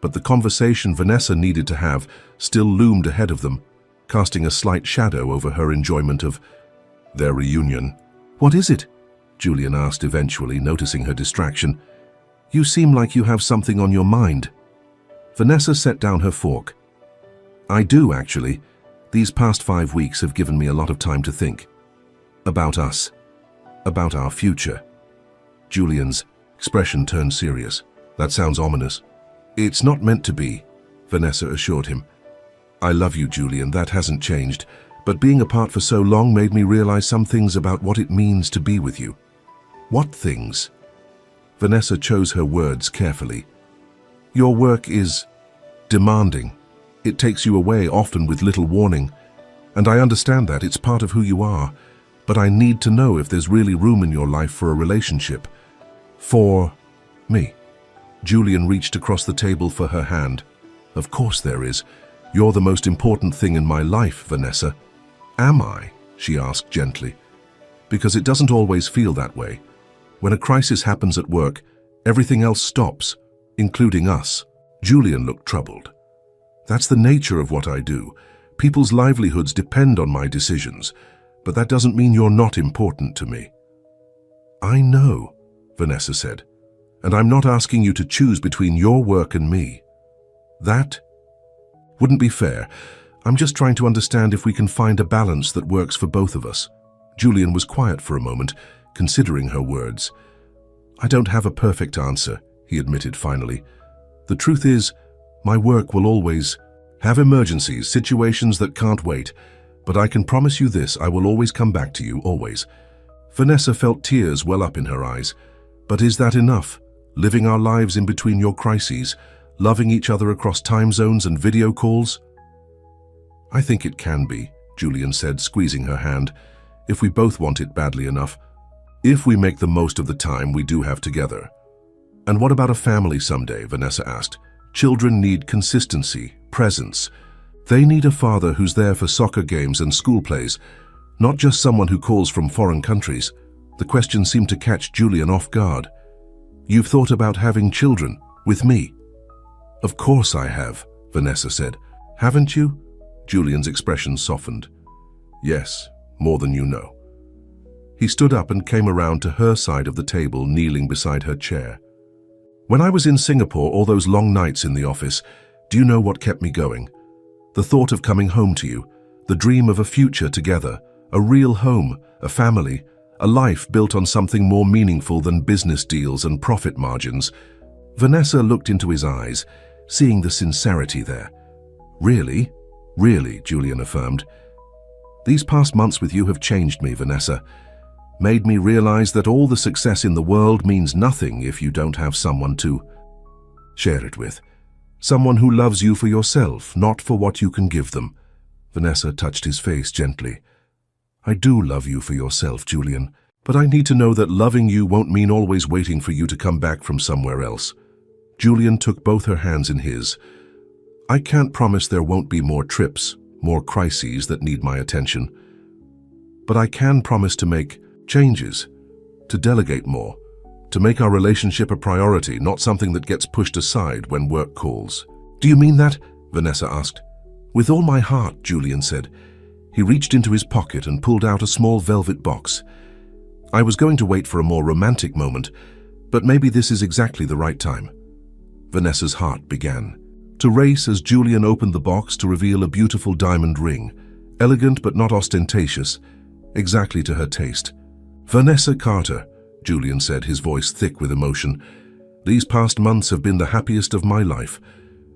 S1: But the conversation Vanessa needed to have still loomed ahead of them, casting a slight shadow over her enjoyment of their reunion. "What is it?" Julian asked eventually, noticing her distraction. "You seem like you have something on your mind." Vanessa set down her fork. "I do, actually. These past 5 weeks have given me a lot of time to think. About us. About our future. Julian's expression turned serious. That sounds ominous. It's not meant to be, Vanessa assured him. I love you, Julian, that hasn't changed, but being apart for so long made me realize some things about what it means to be with you. What things? Vanessa chose her words carefully. Your work is demanding. It takes you away, often with little warning. And I understand that, it's part of who you are. But I need to know if there's really room in your life for a relationship. For me. Julian reached across the table for her hand. Of course there is. You're the most important thing in my life, Vanessa. Am I? She asked gently. Because it doesn't always feel that way. When a crisis happens at work, everything else stops, including us. Julian looked troubled. That's the nature of what I do. People's livelihoods depend on my decisions, but that doesn't mean you're not important to me. I know, Vanessa said, and I'm not asking you to choose between your work and me. That wouldn't be fair. I'm just trying to understand if we can find a balance that works for both of us. Julian was quiet for a moment, considering her words. I don't have a perfect answer, he admitted finally. The truth is, my work will always have emergencies, situations that can't wait, but I can promise you this, I will always come back to you, always. Vanessa felt tears well up in her eyes. But is that enough? Living our lives in between your crises, loving each other across time zones and video calls? I think it can be, Julian said, squeezing her hand, if we both want it badly enough. If we make the most of the time we do have together. And what about a family someday, Vanessa asked. Children need consistency, presence. They need a father who's there for soccer games and school plays, not just someone who calls from foreign countries. The question seemed to catch Julian off guard. You've thought about having children, with me? Of course I have, Vanessa said. Haven't you? Julian's expression softened. Yes, more than you know. He stood up and came around to her side of the table, kneeling beside her chair. When I was in Singapore, all those long nights in the office, do you know what kept me going? The thought of coming home to you, the dream of a future together, a real home, a family, a life built on something more meaningful than business deals and profit margins. Vanessa looked into his eyes, seeing the sincerity there. Really? Really, Julian affirmed. These past months with you have changed me, Vanessa. Made me realize that all the success in the world means nothing if you don't have someone to share it with. Someone who loves you for yourself, not for what you can give them. Vanessa touched his face gently. I do love you for yourself, Julian, but I need to know that loving you won't mean always waiting for you to come back from somewhere else. Julian took both her hands in his. I can't promise there won't be more trips, more crises that need my attention. But I can promise to make changes, to delegate more, to make our relationship a priority, not something that gets pushed aside when work calls. Do you mean that? Vanessa asked. With all my heart, Julian said. He reached into his pocket and pulled out a small velvet box. I was going to wait for a more romantic moment, but maybe this is exactly the right time. Vanessa's heart began to race as Julian opened the box to reveal a beautiful diamond ring, elegant but not ostentatious, exactly to her taste. Vanessa Carter, Julian said, his voice thick with emotion. These past months have been the happiest of my life.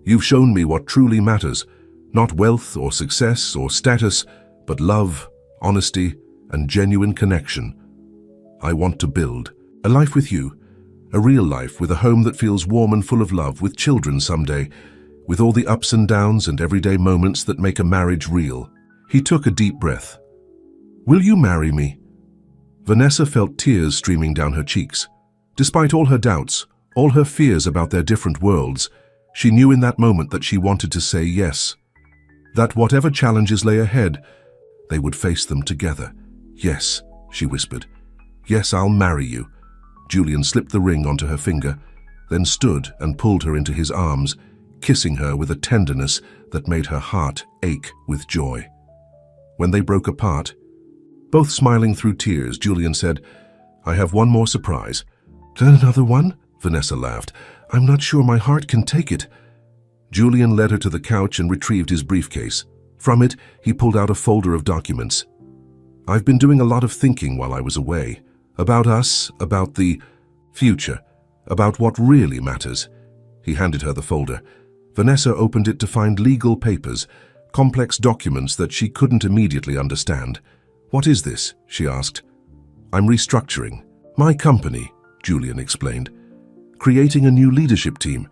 S1: You've shown me what truly matters, not wealth or success or status, but love, honesty, and genuine connection. I want to build a life with you, a real life with a home that feels warm and full of love, with children someday, with all the ups and downs and everyday moments that make a marriage real. He took a deep breath. Will you marry me? Vanessa felt tears streaming down her cheeks. Despite all her doubts, all her fears about their different worlds, she knew in that moment that she wanted to say yes. That whatever challenges lay ahead, they would face them together. Yes, she whispered. Yes, I'll marry you. Julian slipped the ring onto her finger, then stood and pulled her into his arms, kissing her with a tenderness that made her heart ache with joy. When they broke apart, both smiling through tears, Julian said, I have one more surprise. Another one? Vanessa laughed. I'm not sure my heart can take it. Julian led her to the couch and retrieved his briefcase. From it, he pulled out a folder of documents. "I've been doing a lot of thinking while I was away. About us, about the future, about what really matters." He handed her the folder. Vanessa opened it to find legal papers, complex documents that she couldn't immediately understand. "What is this?" she asked. "I'm restructuring. My company," Julian explained. "Creating a new leadership team,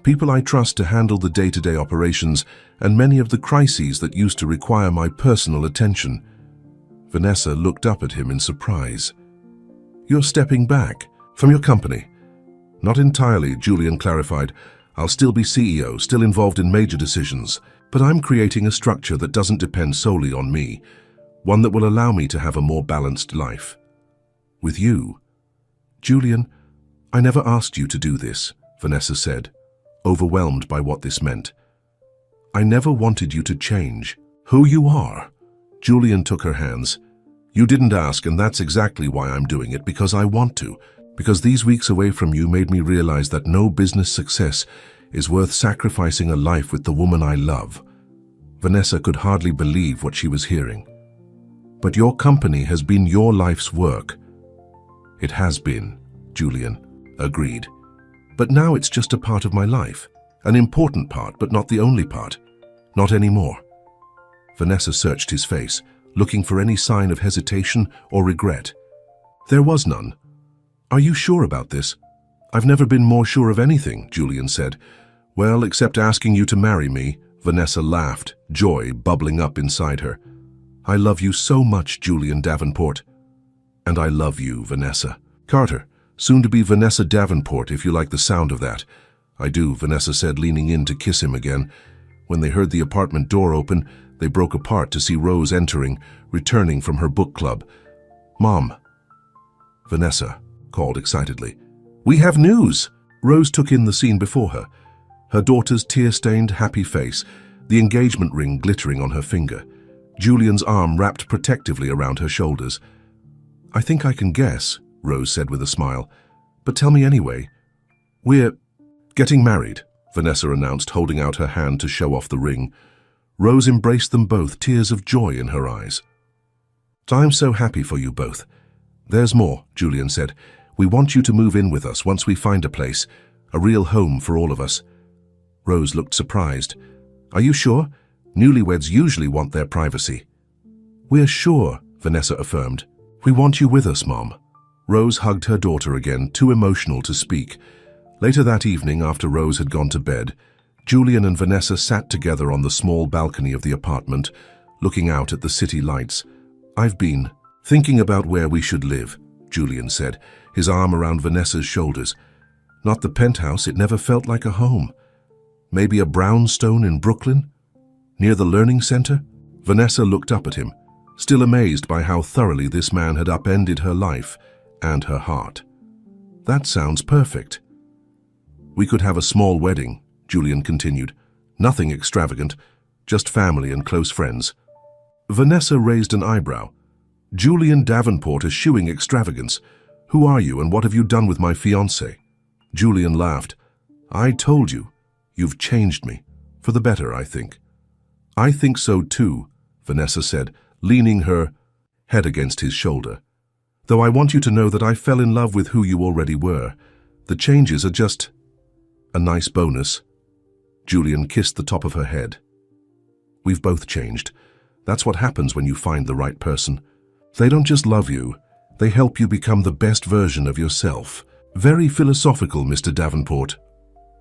S1: people I trust to handle the day-to-day operations and many of the crises that used to require my personal attention." Vanessa looked up at him in surprise. "You're stepping back from your company?" "Not entirely," Julian clarified. "I'll still be CEO, still involved in major decisions, but I'm creating a structure that doesn't depend solely on me, one that will allow me to have a more balanced life." "With you?" "Julian, I never asked you to do this," Vanessa said, overwhelmed by what this meant. "I never wanted you to change who you are." Julian took her hands. "You didn't ask, and that's exactly why I'm doing it, because I want to. Because these weeks away from you made me realize that no business success is worth sacrificing a life with the woman I love." Vanessa could hardly believe what she was hearing. "But your company has been your life's work." "It has been," Julian agreed. "But now it's just a part of my life. An important part, but not the only part. Not anymore." Vanessa searched his face, looking for any sign of hesitation or regret. There was none. "Are you sure about this?" "I've never been more sure of anything," Julian said. "Well, except asking you to marry me." Vanessa laughed, joy bubbling up inside her. "I love you so much, Julian Davenport." "And I love you, Vanessa Carter, soon to be Vanessa Davenport, if you like the sound of that." "I do," Vanessa said, leaning in to kiss him again. When they heard the apartment door open, they broke apart to see Rose entering, returning from her book club. "Mom," Vanessa called excitedly. "We have news!" Rose took in the scene before her. Her daughter's tear-stained, happy face, the engagement ring glittering on her finger. Julian's arm wrapped protectively around her shoulders. "I think I can guess," Rose said with a smile. "But tell me anyway." "We're getting married," Vanessa announced, holding out her hand to show off the ring. Rose embraced them both, tears of joy in her eyes. "I'm so happy for you both." "There's more," Julian said. "We want you to move in with us once we find a place, a real home for all of us." Rose looked surprised. "Are you sure? Newlyweds usually want their privacy." "We're sure," Vanessa affirmed. "We want you with us, Mom." Rose hugged her daughter again, too emotional to speak. Later that evening, after Rose had gone to bed, Julian and Vanessa sat together on the small balcony of the apartment, looking out at the city lights. "I've been thinking about where we should live," Julian said, his arm around Vanessa's shoulders. "Not the penthouse, it never felt like a home. Maybe a brownstone in Brooklyn? Near the learning center?" Vanessa looked up at him, still amazed by how thoroughly this man had upended her life and her heart. "That sounds perfect." "We could have a small wedding," Julian continued. "Nothing extravagant, just family and close friends." Vanessa raised an eyebrow. "Julian Davenport eschewing extravagance. Who are you and what have you done with my fiancée?" Julian laughed. "I told you. You've changed me. For the better, I think." "I think so too," Vanessa said, leaning her head against his shoulder. "Though I want you to know that I fell in love with who you already were. The changes are just a nice bonus." Julian kissed the top of her head. "We've both changed. That's what happens when you find the right person. They don't just love you, they help you become the best version of yourself." "Very philosophical, Mr. Davenport."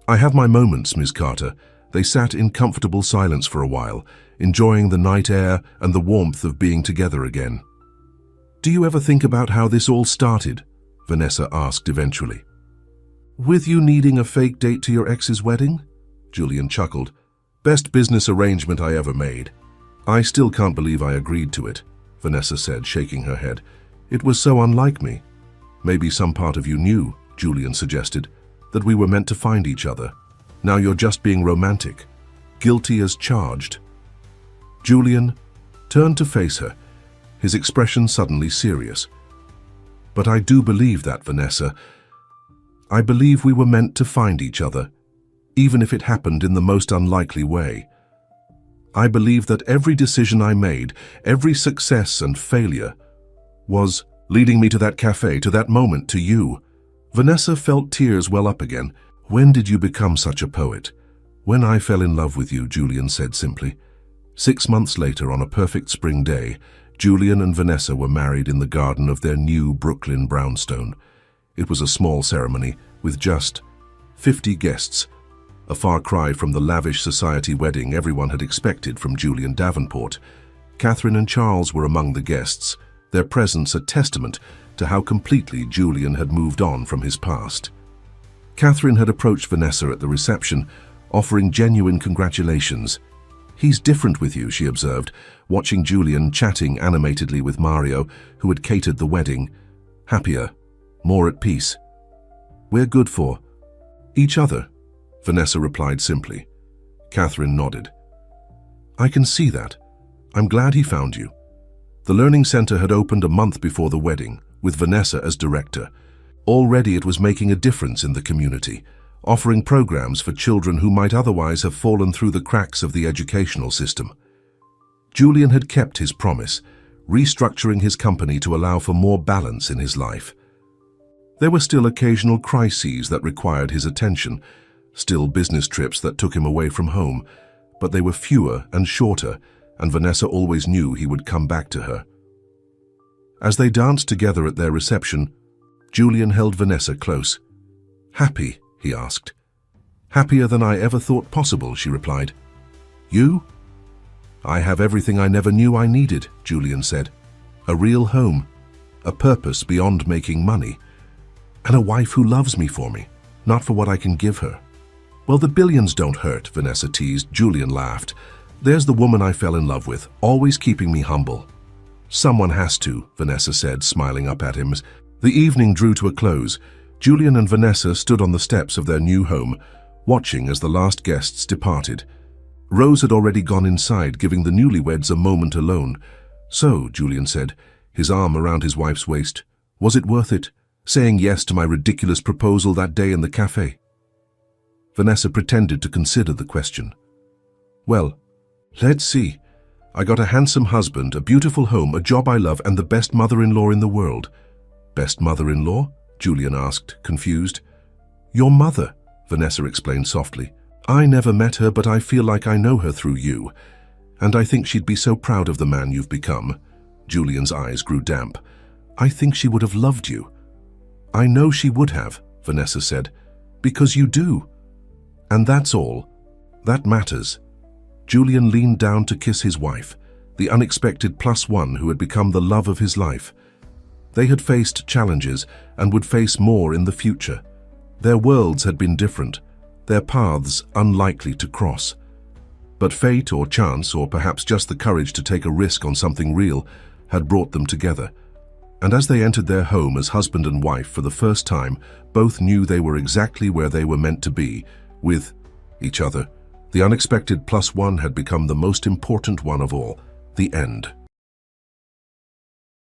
S1: "I have my moments, Ms. Carter." They sat in comfortable silence for a while, enjoying the night air and the warmth of being together again. "Do you ever think about how this all started?" Vanessa asked eventually. "With you needing a fake date to your ex's wedding?" Julian chuckled. "Best business arrangement I ever made." "I still can't believe I agreed to it," Vanessa said, shaking her head. "It was so unlike me." "Maybe some part of you knew," Julian suggested, "that we were meant to find each other. Now you're just being romantic, guilty as charged." Julian turned to face her, his expression suddenly serious. "But I do believe that, Vanessa. I believe we were meant to find each other, even if it happened in the most unlikely way." I believe that every decision I made, every success and failure, was leading me to that cafe, to that moment, to you." Vanessa felt tears well up again. "When did you become such a poet?" "When I fell in love with you," Julian said simply. 6 months later, on a perfect spring day, Julian and Vanessa were married in the garden of their new Brooklyn brownstone. It was a small ceremony with just 50 guests, a far cry from the lavish society wedding everyone had expected from Julian Davenport. Catherine and Charles were among the guests, their presence a testament to how completely Julian had moved on from his past. Catherine had approached Vanessa at the reception, offering genuine congratulations. "He's different with you," she observed, watching Julian chatting animatedly with Mario, who had catered the wedding. "Happier, more at peace." "We're good for each other," Vanessa replied simply. Catherine nodded. "I can see that. I'm glad he found you." The Learning Center had opened a month before the wedding, with Vanessa as director. Already it was making a difference in the community, offering programs for children who might otherwise have fallen through the cracks of the educational system. Julian had kept his promise, restructuring his company to allow for more balance in his life. There were still occasional crises that required his attention, still business trips that took him away from home, but they were fewer and shorter, and Vanessa always knew he would come back to her. As they danced together at their reception, Julian held Vanessa close. "Happy?" he asked. "Happier than I ever thought possible," she replied. "You?" "I have everything I never knew I needed," Julian said. "A real home, a purpose beyond making money, and a wife who loves me for me, not for what I can give her." "Well, the billions don't hurt," Vanessa teased. Julian laughed. "There's the woman I fell in love with, always keeping me humble." "Someone has to," Vanessa said, smiling up at him. The evening drew to a close. Julian and Vanessa stood on the steps of their new home, watching as the last guests departed. Rose had already gone inside, giving the newlyweds a moment alone. "So," Julian said, his arm around his wife's waist, "was it worth it, saying yes to my ridiculous proposal that day in the cafe?" Vanessa pretended to consider the question. "Well, let's see. I got a handsome husband, a beautiful home, a job I love, and the best mother-in-law in the world." "Best mother-in-law?" Julian asked, confused. "Your mother," Vanessa explained softly. "I never met her, but I feel like I know her through you. And I think she'd be so proud of the man you've become." Julian's eyes grew damp. "I think she would have loved you." "I know she would have," Vanessa said, "because you do. And that's all. That matters." Julian leaned down to kiss his wife, the unexpected +1 who had become the love of his life. They had faced challenges and would face more in the future. Their worlds had been different, their paths unlikely to cross. But fate or chance, or perhaps just the courage to take a risk on something real, had brought them together. And as they entered their home as husband and wife for the first time, both knew they were exactly where they were meant to be, with each other. The unexpected +1 had become the most important one of all, the end.